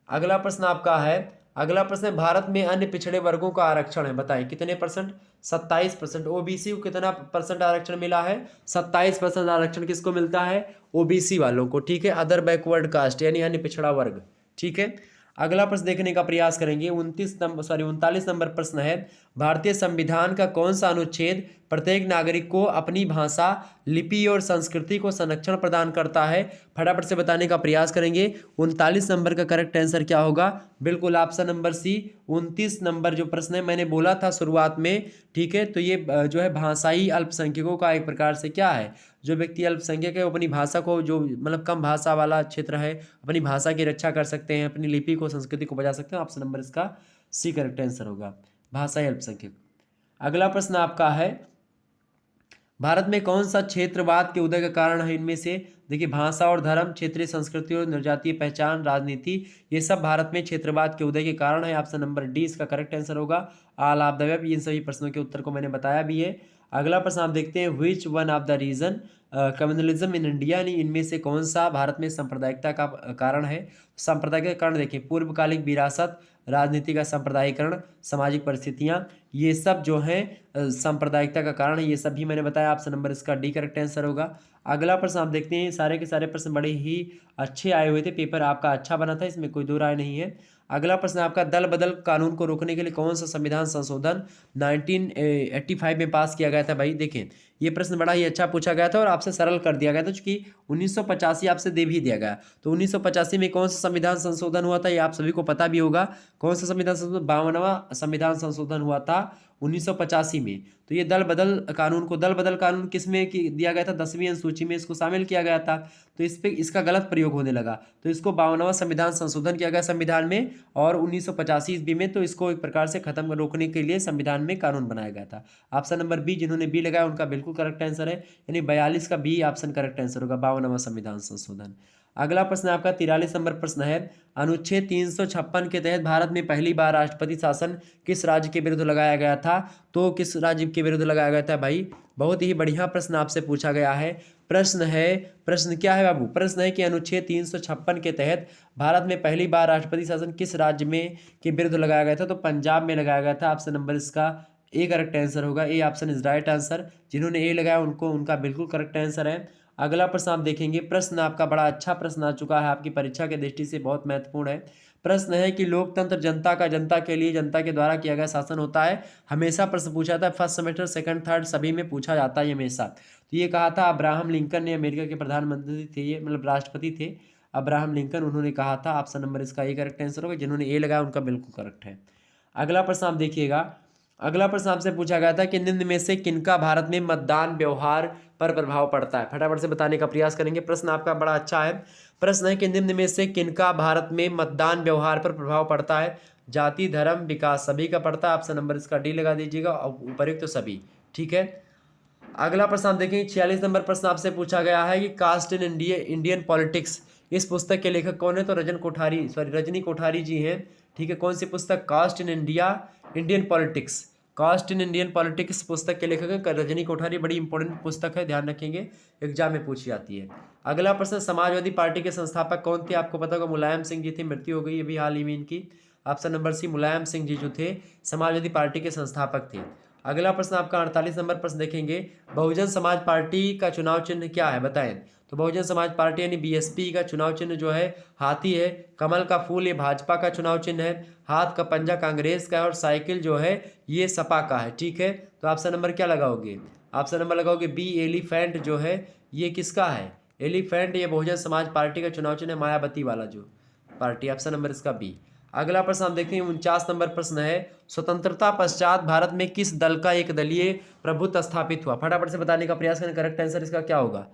अगला प्रश्न आपका है, अगला प्रश्न है भारत में अन्य पिछड़े वर्गों का आरक्षण है, बताएं कितने परसेंट? 27%। ओबीसी को कितना परसेंट आरक्षण मिला है? 27% आरक्षण किसको मिलता है? ओबीसी वालों को, ठीक है। अदर बैकवर्ड कास्ट यानी अन्य पिछड़ा वर्ग, ठीक है। अगला प्रश्न देखने का प्रयास करेंगे। 39 नंबर प्रश्न है, भारतीय संविधान का कौन सा अनुच्छेद प्रत्येक नागरिक को अपनी भाषा, लिपि और संस्कृति को संरक्षण प्रदान करता है? फटाफट से बताने का प्रयास करेंगे। 39 नंबर का करेक्ट आंसर क्या होगा? बिल्कुल ऑप्शन नंबर सी। 29 नंबर जो प्रश्न है मैंने बोला था शुरुआत में, ठीक है। तो ये जो है भाषाई अल्पसंख्यकों का एक प्रकार से क्या है, जो व्यक्ति अल्पसंख्यक है वो अपनी भाषा को, जो मतलब कम भाषा वाला क्षेत्र है, अपनी भाषा की रक्षा कर सकते हैं, अपनी लिपि को, संस्कृति को बचा सकते हैं। ऑप्शन नंबर इसका सी करेक्ट आंसर होगा, भाषाई अल्पसंख्यक। अगला प्रश्न आपका है, भारत में कौन सा क्षेत्रवाद के उदय का कारण है? इनमें से देखिए भाषा और धर्म, क्षेत्रीय संस्कृति और जनजातीय पहचान, राजनीति, ये सब भारत में क्षेत्रवाद के उदय के कारण है। ऑप्शन नंबर डी इसका करेक्ट आंसर होगा। ऑल ऑफ द अबव, इन सभी प्रश्नों के उत्तर को मैंने बताया भी है। अगला प्रश्न आप देखते हैं, which one of the reason communalism in India, यानी इनमें से कौन सा भारत में सांप्रदायिकता का कारण है? सांप्रदायिक का कारण देखिए पूर्वकालिक विरासत, राजनीति का सांप्रदायिकरण, सामाजिक परिस्थितियां, ये सब जो हैं सांप्रदायिकता का कारण है। ये सब भी मैंने बताया। ऑप्शन नंबर इसका डी करेक्ट आंसर होगा। अगला प्रश्न आप देखते हैं, सारे के सारे प्रश्न बड़े ही अच्छे आए हुए थे, पेपर आपका अच्छा बना था, इसमें कोई दो राय नहीं है। अगला प्रश्न आपका, दल बदल कानून को रोकने के लिए कौन सा संविधान संशोधन 1985 में पास किया गया था? भाई देखें ये प्रश्न बड़ा ही अच्छा पूछा गया था और आपसे सरल कर दिया गया था, क्योंकि 1985 आपसे दे भी दिया गया। तो 1985 में कौन सा संविधान संशोधन हुआ था ये आप सभी को पता भी होगा। कौन सा संविधान संशोधन? 52वां संविधान संशोधन हुआ था 1985 में। तो ये दल बदल कानून को, दल बदल कानून किसमें दिया गया था? 10वीं अनुसूची में इसको शामिल किया गया था। तो इस पे इसका गलत प्रयोग होने लगा, तो इसको 52वां संविधान संशोधन किया गया संविधान में, और 1985 ईस्वी में तो इसको एक प्रकार से खत्म रोकने के लिए संविधान में कानून बनाया गया था। ऑप्शन नंबर बी, जिन्होंने बी लगाया उनका बिल्कुल करेक्ट आंसर है, यानी 42 का बी ऑप्शन करेक्ट आंसर होगा, 52वां संविधान संशोधन। अगला प्रश्न आपका 43 नंबर प्रश्न है, अनुच्छेद 356 के तहत भारत में पहली बार राष्ट्रपति शासन किस राज्य के विरुद्ध लगाया गया था? तो किस राज्य के विरुद्ध लगाया गया था भाई? बहुत ही बढ़िया प्रश्न आपसे पूछा गया है। प्रश्न क्या है बाबू? प्रश्न है कि अनुच्छेद 356 के तहत भारत में पहली बार राष्ट्रपति शासन किस राज्य में के विरुद्ध लगाया गया था? तो पंजाब में लगाया गया था। ऑप्शन नंबर इसका ए करेक्ट आंसर होगा। A option is right answer. जिन्होंने ए लगाया उनको उनका बिल्कुल करेक्ट आंसर है। अगला प्रश्न आप देखेंगे, प्रश्न आपका बड़ा अच्छा प्रश्न आ चुका है, आपकी परीक्षा के दृष्टि से बहुत महत्वपूर्ण है। प्रश्न है कि लोकतंत्र जनता का, जनता के लिए, जनता के द्वारा किया गया शासन होता है। हमेशा प्रश्न पूछा था, फर्स्ट सेमेस्टर, सेकंड, थर्ड सभी में पूछा जाता है हमेशा। तो ये कहा था अब्राहम लिंकन ने, अमेरिका के प्रधानमंत्री थे, ये मतलब राष्ट्रपति थे अब्राहम लिंकन, उन्होंने कहा था। ऑप्शन नंबर इसका ए करेक्ट आंसर होगा। जिन्होंने ए लगाया उनका बिल्कुल करेक्ट है। अगला प्रश्न आप देखिएगा, अगला प्रश्न आपसे पूछा गया था कि निम्न में से किनका भारत में मतदान व्यवहार पर प्रभाव पड़ता है? फटाफट से बताने का प्रयास करेंगे। प्रश्न आपका बड़ा अच्छा है। प्रश्न है कि निम्न में से किनका भारत में मतदान व्यवहार पर प्रभाव पड़ता है? जाति, धर्म, विकास, सभी का पड़ता है। ऑप्शन नंबर इसका डी लगा दीजिएगा, उपर्युक्त तो सभी, ठीक है। अगला प्रश्न आप देखेंगे 46 नंबर प्रश्न आपसे पूछा गया है कि कास्ट इन इंडियन पॉलिटिक्स, इस पुस्तक के लेखक कौन है? तो रजनी कोठारी जी हैं। ठीक है, कौन सी पुस्तक? Caste in India, Indian politics, caste in Indian politics पुस्तक के लेखक हैं रजनी कोठारी। बड़ी इंपॉर्टेंट पुस्तक है, ध्यान रखेंगे, एग्जाम में पूछी जाती है। अगला प्रश्न, समाजवादी पार्टी के संस्थापक कौन थे? आपको पता होगा मुलायम सिंह जी थे, मृत्यु हो गई अभी हाल ही में इनकी। ऑप्शन नंबर सी, मुलायम सिंह जी जो थे समाजवादी पार्टी के संस्थापक थे। अगला प्रश्न आपका 48 नंबर प्रश्न देखेंगे, बहुजन समाज पार्टी का चुनाव चिन्ह क्या है? बताएं। तो बहुजन समाज पार्टी यानी बीएसपी का चुनाव चिन्ह जो है हाथी है। कमल का फूल ये भाजपा का चुनाव चिन्ह है। हाथ का पंजा कांग्रेस का है और साइकिल जो है ये सपा का है। ठीक है, तो ऑप्शन नंबर क्या लगाओगे? ऑप्शन नंबर लगाओगे बी, एलिफेंट जो है ये किसका है? एलिफेंट ये बहुजन समाज पार्टी का चुनाव चिन्ह है, मायावती वाला जो पार्टी। ऑप्शन नंबर इसका बी। अगला प्रश्न आप देखते हैं 49 नंबर प्रश्न है, स्वतंत्रता पश्चात भारत में किस दल का एक दलीय प्रभुत्व स्थापित हुआ? फटाफट से बताने का प्रयास करें, करेक्ट आंसर इसका क्या होगा?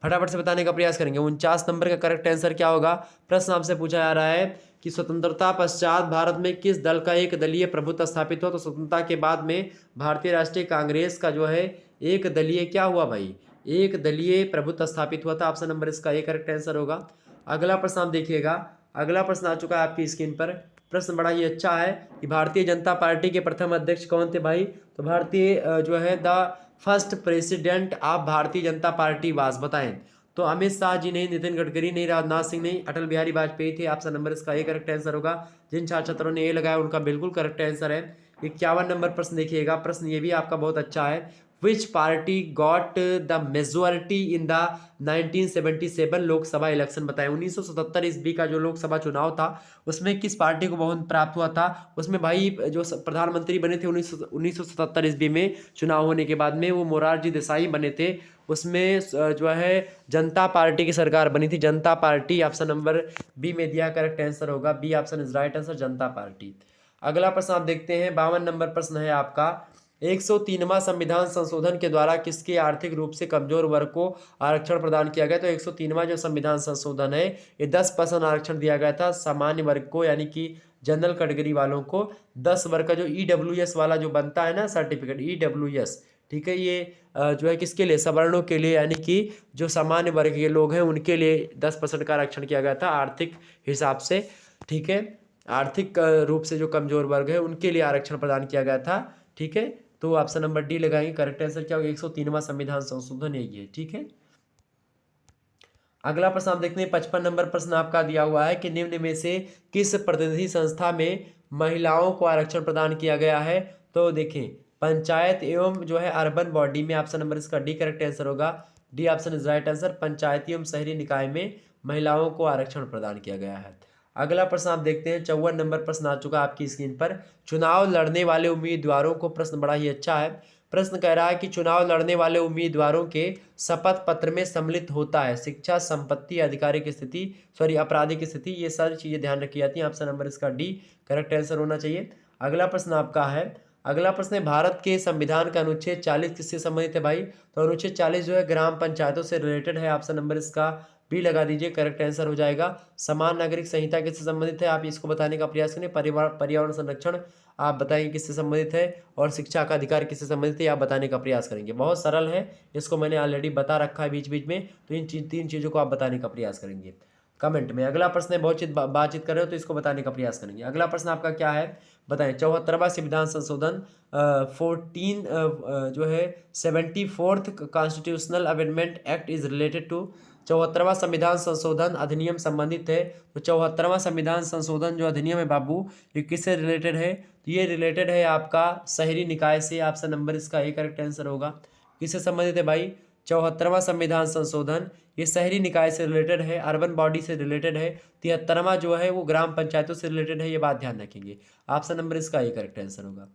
फटाफट से बताने का प्रयास करेंगे। 49 नंबर का करेक्ट आंसर क्या होगा? प्रश्न आपसे पूछा जा रहा है कि स्वतंत्रता पश्चात भारत में किस दल का एक दलीय प्रभुत्व स्थापित हुआ? तो स्वतंत्रता के बाद में भारतीय राष्ट्रीय कांग्रेस का जो है एक दलीय क्या हुआ भाई? एक दलीय प्रभुत्व स्थापित हुआ था। ऑप्शन नंबर इसका एक करेक्ट आंसर होगा। अगला प्रश्न आप देखिएगा, अगला प्रश्न आ चुका है आपकी स्क्रीन पर। प्रश्न बड़ा ही अच्छा है कि भारतीय जनता पार्टी के प्रथम अध्यक्ष कौन थे भाई? तो भारतीय जो है the first president of Bharatiya Janata party was, बताएं। तो अमित शाह जी नहीं, नितिन गडकरी नहीं, राजनाथ सिंह नहीं, अटल बिहारी वाजपेयी थे। ऑप्शन नंबर इसका एक करेक्ट आंसर होगा। जिन छात्र छात्रों ने ये लगाया उनका बिल्कुल करेक्ट आंसर है। 51 नंबर प्रश्न देखिएगा, प्रश्न ये भी आपका बहुत अच्छा है। विच party got the majority in the 1977 Lok Sabha election? बताएं। 1977 ईस्वी का जो लोकसभा चुनाव था उसमें किस पार्टी को बहुमत प्राप्त हुआ था? उसमें भाई जो प्रधानमंत्री बने थे 1977 ईस्वी में चुनाव होने के बाद में वो मोरारजी देसाई बने थे। उसमें जो है जनता पार्टी की सरकार बनी थी, जनता पार्टी। ऑप्शन नंबर बी में दिया करेक्ट आंसर होगा। B option is right answer, Janata party. अगला प्रश्न आप देखते हैं, 52 नंबर प्रश्न है आपका, 103वां संविधान संशोधन के द्वारा किसके आर्थिक रूप से कमजोर वर्ग को आरक्षण प्रदान किया गया? तो 103वां जो संविधान संशोधन है ये 10% आरक्षण दिया गया था सामान्य वर्ग को, यानी कि जनरल कैटेगरी वालों को 10 वर्ग का जो ईडब्ल्यूएस वाला जो बनता है ना सर्टिफिकेट ईडब्ल्यूएस, ठीक है, ये जो है किसके लिए? सवर्णों के लिए, यानी कि जो सामान्य वर्ग के लोग हैं उनके लिए 10% का आरक्षण किया गया था आर्थिक हिसाब से। ठीक है, आर्थिक रूप से जो कमजोर वर्ग है उनके लिए आरक्षण प्रदान किया गया था। ठीक है, तो ऑप्शन नंबर डी लगाएंगे। करेक्ट आंसर क्या होगा? 103वां संविधान संशोधन यही है। ठीक है, अगला प्रश्न आप देखते हैं 55 नंबर प्रश्न आपका दिया हुआ है कि निम्न में से किस प्रतिनिधि संस्था में महिलाओं को आरक्षण प्रदान किया गया है? तो देखें, पंचायत एवं जो है अर्बन बॉडी में। ऑप्शन नंबर इसका डी करेक्ट आंसर होगा। D option is right answer. पंचायती एवं शहरी निकाय में महिलाओं को आरक्षण प्रदान किया गया है। अगला प्रश्न आप देखते हैं 54 नंबर प्रश्न आ चुका है आपकी स्क्रीन पर। चुनाव लड़ने वाले उम्मीदवारों को, प्रश्न बड़ा ही अच्छा है। प्रश्न कह रहा है कि चुनाव लड़ने वाले उम्मीदवारों के शपथ पत्र में सम्मिलित होता है शिक्षा, संपत्ति, आधिकारिक स्थिति, आपराधिक स्थिति, ये सारी चीजें ध्यान रखी जाती हैं। ऑप्शन नंबर इसका डी करेक्ट आंसर होना चाहिए। अगला प्रश्न आपका है, अगला प्रश्न है भारत के संविधान का अनुच्छेद 40 किससे संबंधित है भाई? तो अनुच्छेद 40 जो है ग्राम पंचायतों से रिलेटेड है। ऑप्शन नंबर इसका बी लगा दीजिए, करेक्ट आंसर हो जाएगा। समान नागरिक संहिता किससे संबंधित है? आप इसको बताने का प्रयास करें। पर्यावरण संरक्षण आप बताएंगे किससे संबंधित है, और शिक्षा का अधिकार किससे संबंधित है आप बताने का प्रयास करेंगे। बहुत सरल है, इसको मैंने ऑलरेडी बता रखा है बीच बीच में, तो इन तीन चीज़ों को आप बताने का प्रयास करेंगे कमेंट में। अगला प्रश्न है, बहुत बातचीत कर रहे हो तो इसको बताने का प्रयास करेंगे। अगला प्रश्न आपका क्या है बताएं। 74वां संविधान संशोधन 14 जो है 74th constitutional amendment act is related to. 74वां संविधान संशोधन अधिनियम संबंधित है। तो 74वां संविधान संशोधन जो अधिनियम है बाबू, ये किससे रिलेटेड है? तो ये रिलेटेड है आपका शहरी निकाय से। ऑप्शन नंबर इसका एक करेक्ट आंसर होगा। किससे संबंधित है भाई? 74वां संविधान संशोधन ये शहरी निकाय से रिलेटेड है, अर्बन बॉडी से रिलेटेड है। 73वां जो है वो ग्राम पंचायतों से रिलेटेड है, ये बात ध्यान रखेंगे। ऑप्शन नंबर इसका ये करेक्ट आंसर होगा।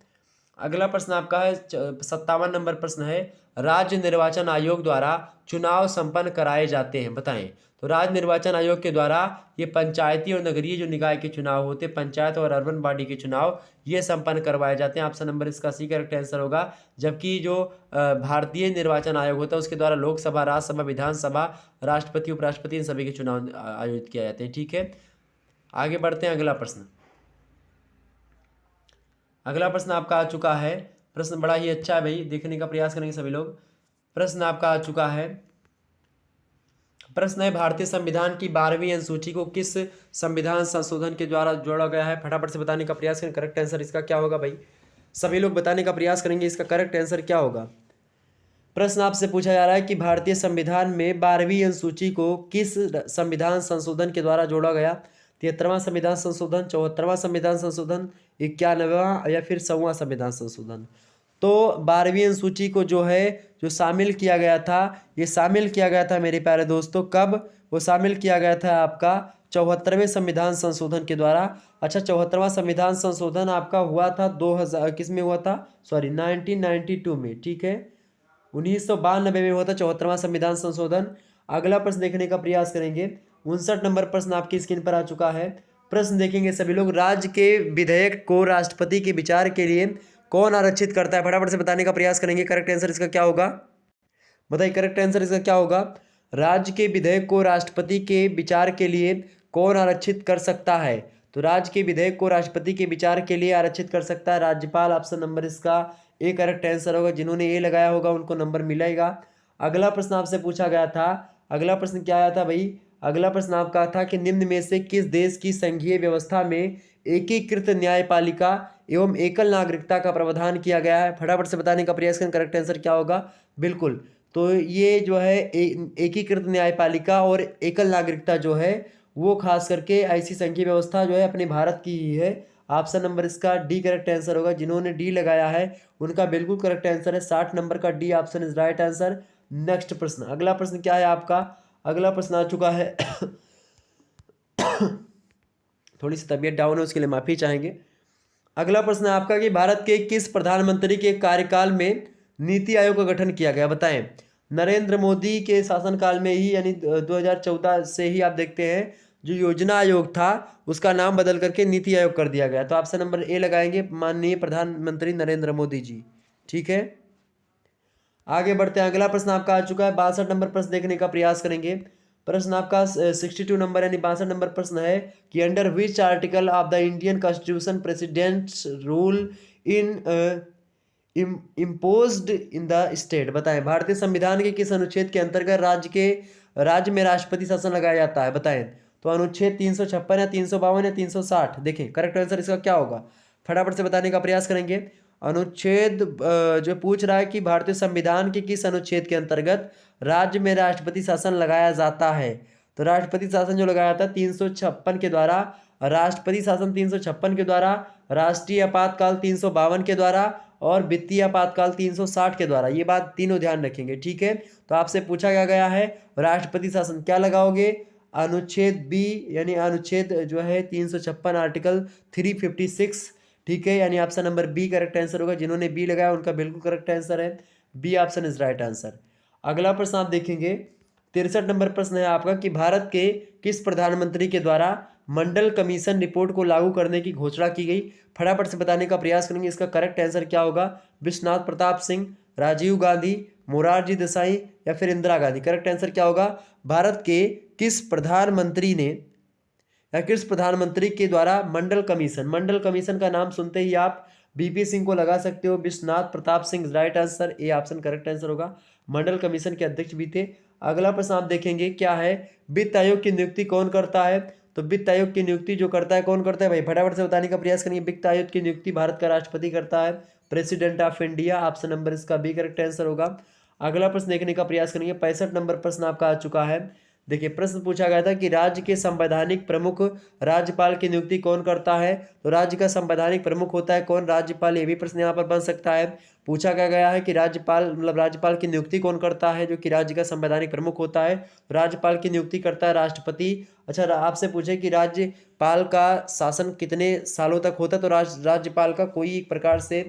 अगला प्रश्न आपका है 57 नंबर प्रश्न है, राज्य निर्वाचन आयोग द्वारा चुनाव संपन्न कराए जाते हैं, बताएं। तो राज्य निर्वाचन आयोग के द्वारा ये पंचायती और नगरीय जो निकाय के चुनाव होते हैं, पंचायत और अर्बन बॉडी के चुनाव ये संपन्न करवाए जाते हैं। ऑप्शन नंबर इसका सी करेक्ट आंसर होगा। जबकि जो भारतीय निर्वाचन आयोग होता है उसके द्वारा लोकसभा, राज्यसभा, विधानसभा, राष्ट्रपति, उपराष्ट्रपति इन सभी के चुनाव आयोजित किए जाते हैं। ठीक है, आगे बढ़ते हैं। अगला प्रश्न, अगला प्रश्न आपका आ चुका है। प्रश्न बड़ा ही अच्छा है भाई, देखने का प्रयास करेंगे सभी लोग। प्रश्न आपका आ चुका है, प्रश्न है भारतीय संविधान की 12वीं अनुसूची को किस संविधान संशोधन के द्वारा जोड़ा गया है? फटाफट से बताने का प्रयास करें। करेक्ट आंसर इसका क्या होगा भाई? सभी लोग बताने का प्रयास करेंगे इसका करेक्ट आंसर क्या होगा। प्रश्न आपसे पूछा जा रहा है कि भारतीय संविधान में 12वीं अनुसूची को किस संविधान संशोधन के द्वारा जोड़ा गया? 73वां संविधान संशोधन, 74वां संविधान संशोधन, 91वां या फिर 100वां संविधान संशोधन। तो 12वीं अनुसूची को जो है जो शामिल किया गया था, ये शामिल किया गया था मेरे प्यारे दोस्तों, कब? वो शामिल किया गया था आपका 74वें संविधान संशोधन के द्वारा। अच्छा, 74वां संविधान संशोधन आपका हुआ था 2000 किस में हुआ था? सॉरी 1992 में, ठीक है, 1992 में हुआ था 74वां संविधान संशोधन। अगला प्रश्न देखने का प्रयास करेंगे। 59 नंबर प्रश्न आपकी स्क्रीन पर आ चुका है। प्रश्न देखेंगे सभी लोग। राज्य के विधेयक को राष्ट्रपति के विचार के लिए कौन आरक्षित करता है? फटाफट से बताने का प्रयास करेंगे। करेक्ट आंसर इसका क्या होगा? बताइए करेक्ट आंसर इसका क्या होगा? राज्य के विधेयक को राष्ट्रपति के विचार के लिए कौन आरक्षित कर सकता है? तो राज्य के विधेयक को राष्ट्रपति के विचार के लिए आरक्षित कर सकता है राज्यपाल। ऑप्शन नंबर इसका ए करेक्ट आंसर होगा। जिन्होंने ए लगाया होगा उनको नंबर मिलेगा। अगला प्रश्न आपसे पूछा गया था। अगला प्रश्न क्या आया था भाई? अगला प्रश्न आपका था कि निम्न में से किस देश की संघीय व्यवस्था में एकीकृत न्यायपालिका एवं एकल नागरिकता का प्रावधान किया गया है? फटाफट से बताने का प्रयास करें। करेक्ट आंसर क्या होगा? बिल्कुल, तो ये जो है एकीकृत न्यायपालिका और एकल नागरिकता जो है वो खास करके ऐसी संघीय व्यवस्था जो है अपने भारत की ही है। ऑप्शन नंबर इसका डी करेक्ट आंसर होगा। जिन्होंने डी लगाया है उनका बिल्कुल करेक्ट आंसर है। 60 नंबर का D option is right answer. Next प्रश्न, अगला प्रश्न क्या है आपका? अगला प्रश्न आ चुका है थोड़ी सी तबीयत डाउन है उसके लिए माफी चाहेंगे। अगला प्रश्न है आपका कि भारत के किस प्रधानमंत्री के कार्यकाल में नीति आयोग का गठन किया गया? बताएं। नरेंद्र मोदी के शासनकाल में ही, यानी 2014 से ही आप देखते हैं जो योजना आयोग था उसका नाम बदल करके नीति आयोग कर दिया गया। तो ऑप्शन नंबर ए लगाएंगे, माननीय प्रधानमंत्री नरेंद्र मोदी जी। ठीक है, आगे बढ़ते हैं। अगला प्रश्न आपका आ चुका है। 62 नंबर प्रश्न देखने का प्रयास करेंगे। प्रश्न आपका 62 नंबर यानी 62 नंबर प्रश्न है कि under which article of the Indian constitution presidents rule in imposed in the state? बताएं। भारतीय संविधान के किस अनुच्छेद के अंतर्गत राज्य में राष्ट्रपति शासन लगाया जाता है? बताएं। तो अनुच्छेद 356 या 352 या 360? देखें करेक्ट आंसर इसका क्या होगा? फटाफट से बताने का प्रयास करेंगे। अनुच्छेद जो पूछ रहा है कि भारतीय संविधान के किस अनुच्छेद के अंतर्गत राज्य में राष्ट्रपति शासन लगाया जाता है, तो राष्ट्रपति शासन जो लगाया था 356 के द्वारा, राष्ट्रपति शासन 356 के द्वारा, राष्ट्रीय आपातकाल 352 के द्वारा और वित्तीय आपातकाल 360 के द्वारा। ये बात तीनों ध्यान रखेंगे, ठीक है। तो आपसे पूछा गया है राष्ट्रपति शासन क्या लगाओगे? अनुच्छेद बी यानी अनुच्छेद जो है 356 आर्टिकल 356, ठीक है, यानी option number B correct answer होगा। जिन्होंने बी लगाया उनका बिल्कुल करेक्ट आंसर है, B option is right answer. अगला प्रश्न आप देखेंगे 63 नंबर प्रश्न है आपका कि भारत के किस प्रधानमंत्री के द्वारा मंडल कमीशन रिपोर्ट को लागू करने की घोषणा की गई? फटाफट से बताने का प्रयास करेंगे। इसका करेक्ट आंसर क्या होगा? विश्वनाथ प्रताप सिंह, राजीव गांधी, मोरारजी देसाई या फिर इंदिरा गांधी? करेक्ट आंसर क्या होगा? भारत के किस प्रधानमंत्री ने या किस प्रधानमंत्री के द्वारा मंडल कमीशन का नाम सुनते ही आप बीपी सिंह को लगा सकते हो। Vishwanath Pratap Singh right answer, A option correct answer होगा। मंडल कमीशन के अध्यक्ष भी थे। अगला प्रश्न आप देखेंगे क्या है? वित्त आयोग की नियुक्ति कौन करता है? तो वित्त आयोग की नियुक्ति जो करता है कौन करता है भाई? फटाफट से बताने का प्रयास करेंगे। वित्त आयोग की नियुक्ति भारत का राष्ट्रपति करता है, president of India. Option number इसका बी करेक्ट आंसर होगा। अगला प्रश्न देखने का प्रयास करेंगे। 65 नंबर प्रश्न आपका आ चुका है। देखिए प्रश्न पूछा गया था कि राज्य के संवैधानिक प्रमुख राज्यपाल की नियुक्ति कौन करता है? तो राज्य का संवैधानिक प्रमुख होता है कौन? राज्यपाल। ये भी प्रश्न यहाँ पर बन सकता है। पूछा गया है कि राज्यपाल की नियुक्ति कौन करता है जो कि राज्य का संवैधानिक प्रमुख होता है? राज्यपाल की नियुक्ति करता है राष्ट्रपति। अच्छा, आपसे पूछे कि राज्यपाल का शासन कितने सालों तक होता है? तो राज्यपाल का कोई एक प्रकार से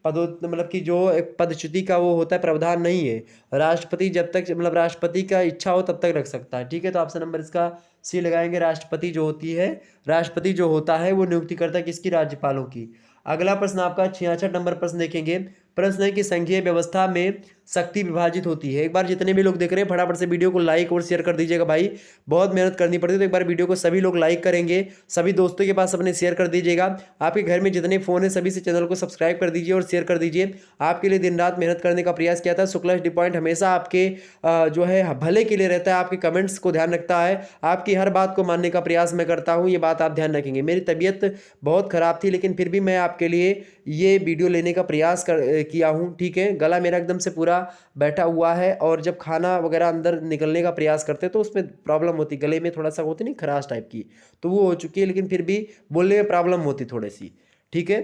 कि जो एक पदच्युति का वो होता है प्रावधान नहीं है। राष्ट्रपति जब तक राष्ट्रपति का इच्छा हो तब तक रख सकता है, ठीक है। तो ऑप्शन नंबर इसका सी लगाएंगे। राष्ट्रपति जो होता है वो नियुक्ति करता है किसकी? राज्यपालों की। अगला प्रश्न आपका 66 नंबर प्रश्न देखेंगे। प्रश्न है कि संघीय व्यवस्था में शक्ति विभाजित होती है। एक बार जितने भी लोग देख रहे हैं फटाफट से वीडियो को लाइक और शेयर कर दीजिएगा भाई, बहुत मेहनत करनी पड़ती है। तो एक बार वीडियो को सभी लोग लाइक करेंगे, सभी दोस्तों के पास अपने शेयर कर दीजिएगा। आपके घर में जितने फ़ोन है सभी से चैनल को सब्सक्राइब कर दीजिए और शेयर कर दीजिए। आपके लिए दिन रात मेहनत करने का प्रयास किया था। शुक्ला स्टडी पॉइंट हमेशा आपके जो है भले के लिए रहता है, आपके कमेंट्स को ध्यान रखता है, आपकी हर बात को मानने का प्रयास मैं करता हूँ, ये बात आप ध्यान रखेंगे। मेरी तबीयत बहुत ख़राब थी लेकिन फिर भी मैं आपके लिए ये वीडियो लेने का प्रयास किया हूँ, ठीक है। गला मेरा एकदम से पूरा बैठा हुआ है और जब खाना वगैरह अंदर निकलने का प्रयास करते हैं तो उसमें प्रॉब्लम होती, गले में थोड़ा सा होती नहीं खराश टाइप की, तो वो हो चुकी है। लेकिन फिर भी बोलने में प्रॉब्लम होती थोड़ी सी, ठीक है।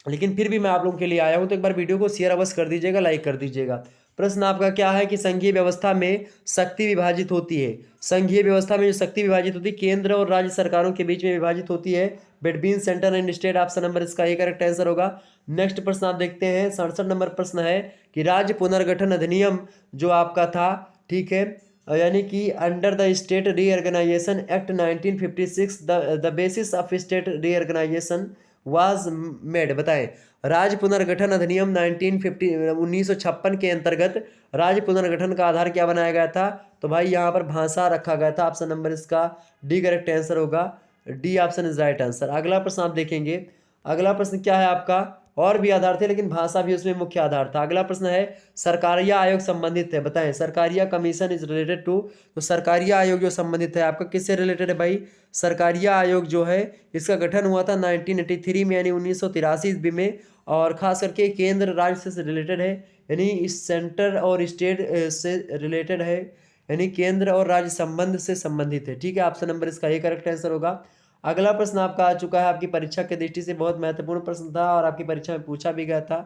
लेकिन फिर भी मैं आप लोगों के लिए आया हूं, तो एक बार वीडियो को शेयर अवश्य कर दीजिएगा, लाइक कर दीजिएगा। प्रश्न आपका क्या है कि संघीय व्यवस्था में शक्ति विभाजित होती है। संघीय व्यवस्था में जो शक्ति विभाजित होती है केंद्र और राज्य सरकारों के बीच में विभाजित होती है between centre and state. Option number इसका ए करेक्ट आंसर होगा। नेक्स्ट प्रश्न आप देखते हैं, 67 नंबर प्रश्न है कि राज्य पुनर्गठन अधिनियम जो आपका था, ठीक है, यानी कि under the state reorganisation act 1956 the basis of state reorganisation was made. बताएं, राज्य पुनर्गठन अधिनियम 1956 के अंतर्गत राज्य पुनर्गठन का आधार क्या बनाया गया था? तो भाई यहाँ पर भाषा रखा गया था। ऑप्शन नंबर इसका डी करेक्ट आंसर होगा। D option is right answer. अगला प्रश्न आप देखेंगे, अगला प्रश्न क्या है आपका, और भी आधार थे लेकिन भाषा भी उसमें मुख्य आधार था। अगला प्रश्न है सरकारिया आयोग संबंधित है। बताएं, Sarkaria commission is related to, तो सरकारिया आयोग जो संबंधित है आपका किससे रिलेटेड है भाई? सरकारिया आयोग जो है इसका गठन हुआ था 1983 में, यानी 1983 ईस्वी में, और खास करके केंद्र राज्य से रिलेटेड है, यानी इस सेंटर और स्टेट से रिलेटेड है, यानी केंद्र और राज्य संबंध से संबंधित है, ठीक है। ऑप्शन नंबर इसका ए करेक्ट आंसर होगा। अगला प्रश्न आपका आ चुका है, आपकी परीक्षा की दृष्टि से बहुत महत्वपूर्ण प्रश्न था और आपकी परीक्षा में पूछा भी गया था।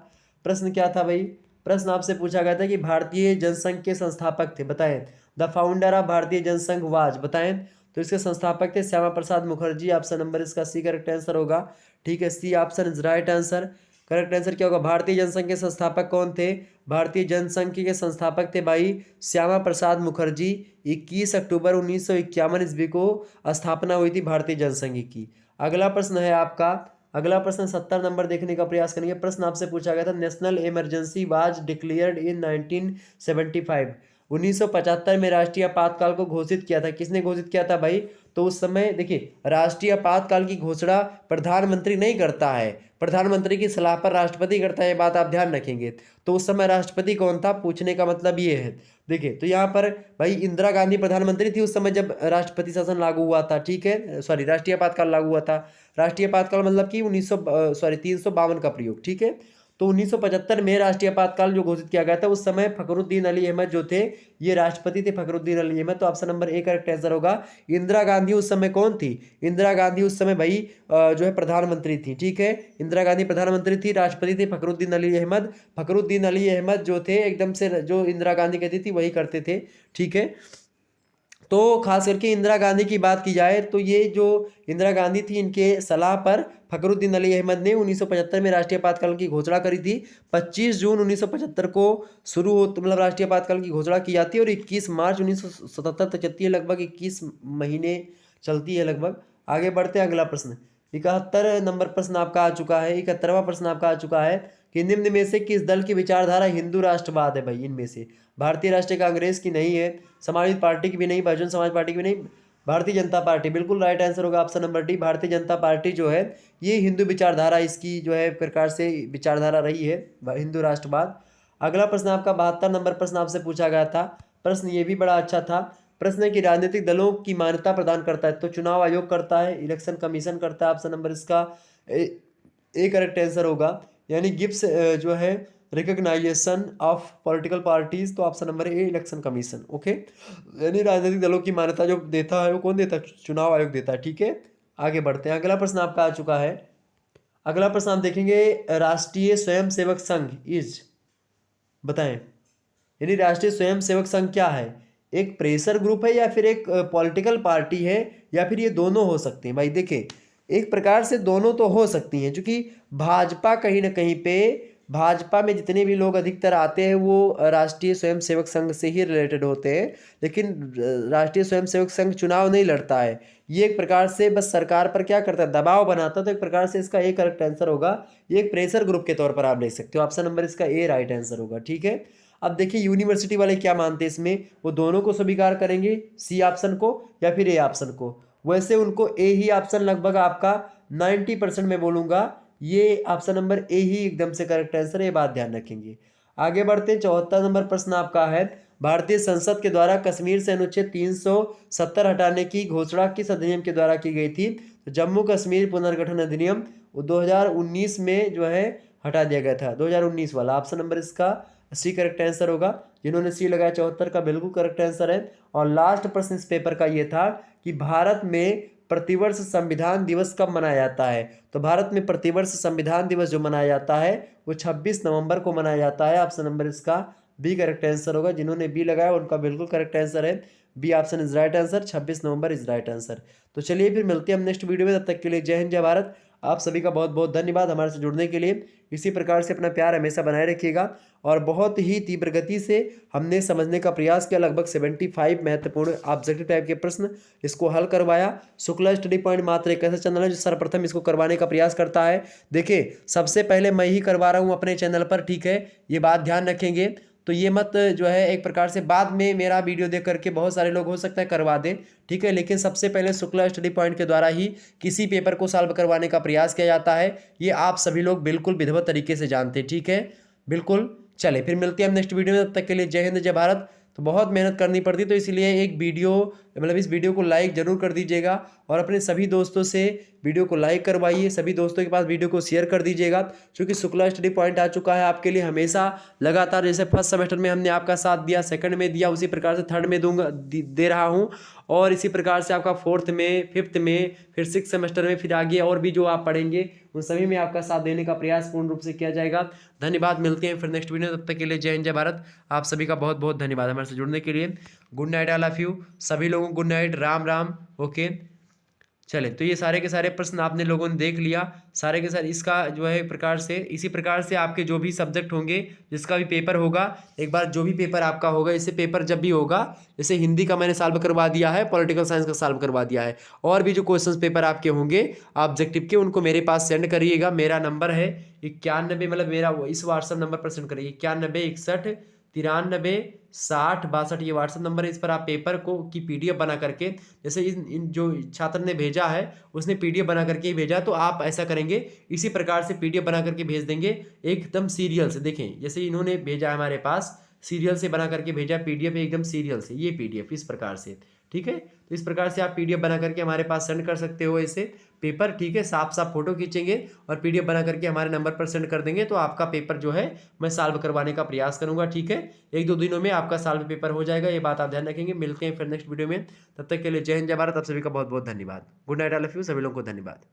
प्रश्न क्या था भाई? प्रश्न आपसे पूछा गया था कि भारतीय जनसंघ के संस्थापक थे। बताएं, द फाउंडर ऑफ भारतीय जनसंघ वाज। बताएं, तो इसके संस्थापक थे श्यामा प्रसाद मुखर्जी। ऑप्शन नंबर इसका सी करेक्ट आंसर होगा, ठीक है। C option is right answer. Correct answer क्या होगा? भारतीय जनसंघ के संस्थापक कौन थे? भारतीय जनसंघ के संस्थापक थे भाई श्यामा प्रसाद मुखर्जी। 21 अक्टूबर 1951 ईस्वी को स्थापना हुई थी भारतीय जनसंघ की। अगला प्रश्न है आपका, अगला प्रश्न 70 नंबर देखने का प्रयास करेंगे। प्रश्न आपसे पूछा गया था नेशनल इमरजेंसी वाज डिक्लेयर्ड इन 1975। 1975 में राष्ट्रीय आपातकाल को घोषित किया था। किसने घोषित किया था भाई? तो उस समय देखिए, राष्ट्रीय आपातकाल की घोषणा प्रधानमंत्री नहीं करता है, प्रधानमंत्री की सलाह पर राष्ट्रपति करता है, ये बात आप ध्यान रखेंगे। तो उस समय राष्ट्रपति कौन था, पूछने का मतलब ये है। देखिए, तो यहाँ पर भाई इंदिरा गांधी प्रधानमंत्री थी उस समय जब राष्ट्रपति शासन लागू हुआ था, ठीक है, सॉरी राष्ट्रीय आपातकाल लागू हुआ था। राष्ट्रीय आपातकाल मतलब कि 352 का प्रयोग, ठीक है। तो 1975 में राष्ट्रीय आपातकाल जो घोषित किया गया था उस समय फखरुद्दीन अली अहमद जो थे ये राष्ट्रपति थे, फखरुद्दीन अली अहमद। तो option number A correct answer होगा। इंदिरा गांधी उस समय कौन थी? इंदिरा गांधी उस समय भाई जो है प्रधानमंत्री थी, ठीक है। इंदिरा गांधी प्रधानमंत्री थी, राष्ट्रपति थे फखरुद्दीन अली अहमद। फखरुद्दीन अली अहमद जो थे एकदम से जो इंदिरा गांधी कहती थी वही करते थे, ठीक है। तो खास करके इंदिरा गांधी की बात की जाए तो ये जो इंदिरा गांधी थी इनके सलाह पर फखरुद्दीन अली अहमद ने 1975 में राष्ट्रीय आपातकाल की घोषणा करी थी। 25 जून 1975 को शुरू हो मतलब राष्ट्रीय आपातकाल की घोषणा की जाती है और 21 मार्च 1977 तक चलती है, लगभग 21 महीने चलती है लगभग। आगे बढ़ते हैं, अगला प्रश्न 71 नंबर प्रश्न आपका आ चुका है। 71वां प्रश्न आपका आ चुका है कि निम्न में से किस दल की विचारधारा हिंदू राष्ट्रवाद है? भाई इनमें से भारतीय राष्ट्रीय कांग्रेस की नहीं है, समाजवादी पार्टी की भी नहीं, बहुजन समाज पार्टी की भी नहीं, भारतीय जनता पार्टी। बिल्कुल राइट आंसर होगा option number D. Bharatiya Janata party जो है ये हिंदू विचारधारा, इसकी जो है प्रकार से विचारधारा रही है हिंदू राष्ट्रवाद। अगला प्रश्न आपका 72 नंबर प्रश्न आपसे पूछा गया था। प्रश्न ये भी बड़ा अच्छा था। प्रश्न है कि राजनीतिक दलों की मान्यता प्रदान करता है, तो चुनाव आयोग करता है, इलेक्शन कमीशन करता है। ऑप्शन नंबर इसका ए करेक्ट आंसर होगा, यानी गिव्स जो है रिकॉग्नाइजेशन ऑफ पॉलिटिकल पार्टीज। तो option number A election commission, okay. यानी राजनीतिक दलों की मान्यता जो देता है वो कौन देता है? चुनाव आयोग देता है, ठीक है। आगे बढ़ते हैं, अगला प्रश्न आपका आ चुका है। अगला प्रश्न आप देखेंगे, राष्ट्रीय स्वयंसेवक संघ इज, बताएं, यानी राष्ट्रीय स्वयंसेवक संघ क्या है? एक प्रेशर ग्रुप है या फिर एक पॉलिटिकल पार्टी है या फिर ये दोनों हो सकते हैं? भाई देखिए, एक प्रकार से दोनों तो हो सकती हैं, क्योंकि भाजपा कहीं ना कहीं पे, भाजपा में जितने भी लोग अधिकतर आते हैं वो राष्ट्रीय स्वयंसेवक संघ से ही रिलेटेड होते हैं, लेकिन राष्ट्रीय स्वयंसेवक संघ चुनाव नहीं लड़ता है, ये एक प्रकार से बस सरकार पर क्या करता है, दबाव बनाता है। तो एक प्रकार से इसका ए करेक्ट आंसर होगा। ये एक प्रेशर ग्रुप के तौर पर आप ले सकते हो। ऑप्शन नंबर इसका ए राइट आंसर होगा, ठीक है। अब देखिए यूनिवर्सिटी वाले क्या मानते हैं इसमें, वो दोनों को स्वीकार करेंगे, सी ऑप्शन को या फिर ए ऑप्शन को। वैसे उनको ए ही ऑप्शन लगभग आपका 90% में बोलूँगा, ये ऑप्शन नंबर ए ही एकदम से करेक्ट आंसर है, ये बात ध्यान रखेंगे। आगे बढ़ते हैं, 74 नंबर प्रश्न आपका है, भारतीय संसद के द्वारा कश्मीर से अनुच्छेद 370 हटाने की घोषणा किस अधिनियम के द्वारा की गई थी? तो जम्मू कश्मीर पुनर्गठन अधिनियम 2019 में जो है हटा दिया गया था, 2019 वाला। ऑप्शन नंबर इसका सी करेक्ट आंसर होगा। जिन्होंने सी लगाया 74 का बिल्कुल करेक्ट आंसर है। और लास्ट प्रश्न इस पेपर का ये था कि भारत में प्रतिवर्ष संविधान दिवस कब मनाया जाता है? तो भारत में प्रतिवर्ष संविधान दिवस जो मनाया जाता है वो 26 नवंबर को मनाया जाता है। ऑप्शन नंबर इसका बी करेक्ट आंसर होगा। जिन्होंने बी लगाया उनका बिल्कुल करेक्ट आंसर है, B option is right answer, 26 November is right answer. तो चलिए फिर मिलते हैं हम नेक्स्ट वीडियो में, तब तक के लिए जय हिंद जय भारत। आप सभी का बहुत बहुत धन्यवाद हमारे से जुड़ने के लिए। इसी प्रकार से अपना प्यार हमेशा बनाए रखिएगा। और बहुत ही तीव्र गति से हमने समझने का प्रयास किया, लगभग 75 महत्वपूर्ण ऑब्जेक्टिव टाइप के प्रश्न इसको हल करवाया। शुक्ला स्टडी पॉइंट मात्र एक ऐसा चैनल है जो सर्वप्रथम इसको करवाने का प्रयास करता है। देखिए सबसे पहले मैं ही करवा रहा हूँ अपने चैनल पर, ठीक है, ये बात ध्यान रखेंगे। तो ये मत जो है एक प्रकार से बाद में मेरा वीडियो देख करके बहुत सारे लोग हो सकता है करवा दें, ठीक है, लेकिन सबसे पहले शुक्ला स्टडी पॉइंट के द्वारा ही किसी पेपर को सॉल्व करवाने का प्रयास किया जाता है। ये आप सभी लोग बिल्कुल विधिवत तरीके से जानते हैं, ठीक है, बिल्कुल। चले फिर मिलते हैं हम नेक्स्ट वीडियो में, तब तक के लिए जय हिंद जय भारत। तो बहुत मेहनत करनी पड़ती, तो इसलिए एक वीडियो मतलब इस वीडियो को लाइक जरूर कर दीजिएगा और अपने सभी दोस्तों से वीडियो को लाइक करवाइए, सभी दोस्तों के पास वीडियो को शेयर कर दीजिएगा। क्योंकि शुक्ला स्टडी पॉइंट आ चुका है आपके लिए हमेशा लगातार, जैसे फर्स्ट सेमेस्टर में हमने आपका साथ दिया, सेकंड में दिया, उसी प्रकार से थर्ड में दूंगा दे रहा हूँ। और इसी प्रकार से आपका फोर्थ में, फिफ्थ में, फिर सिक्स सेमेस्टर में, फिर आगे और भी जो आप पढ़ेंगे उन सभी में आपका साथ देने का प्रयास पूर्ण रूप से किया जाएगा। धन्यवाद, मिलते हैं फिर नेक्स्ट वीडियो, तब तक के लिए जय हिंद जय भारत। आप सभी का बहुत बहुत धन्यवाद हमारे से जुड़ने के लिए। Good night, I love you सभी लोगों को, good night, Ram Ram, okay. चले तो ये सारे के सारे प्रश्न आपने लोगों ने देख लिया, सारे के सारे। इसका जो है एक प्रकार से इसी प्रकार से आपके जो भी सब्जेक्ट होंगे, जिसका भी पेपर होगा, एक बार जो भी पेपर आपका होगा, इससे पेपर जब भी होगा, जैसे हिंदी का मैंने सॉल्व करवा दिया है, पॉलिटिकल साइंस का सॉल्व करवा दिया है, और भी जो क्वेश्चंस पेपर आपके होंगे ऑब्जेक्टिव के, उनको मेरे पास सेंड करिएगा। मेरा नंबर है 91, मतलब मेरा इस व्हाट्सअप नंबर पर सेंड करिए, 91 61 93 60 62, ये व्हाट्सअप नंबर है। इस पर आप पेपर को की पीडीएफ बना करके, जैसे इन जो छात्र ने भेजा है उसने पीडीएफ बना करके ही भेजा, तो आप ऐसा करेंगे इसी प्रकार से पीडीएफ बना करके भेज देंगे एकदम सीरियल से। देखें जैसे इन्होंने भेजा है हमारे पास, सीरियल से बना करके भेजा पीडीएफ एकदम सीरियल से, ये पीडीएफ इस प्रकार से, ठीक है। तो इस प्रकार से आप पीडीएफ बना करके हमारे पास सेंड कर सकते हो ऐसे पेपर, ठीक है। साफ साफ फोटो खींचेंगे और पीडीएफ बना करके हमारे नंबर पर सेंड कर देंगे, तो आपका पेपर जो है मैं सॉल्व करवाने का प्रयास करूंगा, ठीक है। 1-2 दिनों में आपका सॉल्व पेपर हो जाएगा, ये बात आप ध्यान रखेंगे। मिलते हैं फिर नेक्स्ट वीडियो में, तब तक के लिए जय हिंद जय भारत। आप सभी का बहुत बहुत धन्यवाद। Good night, I love you सभी लोगों को, धन्यवाद।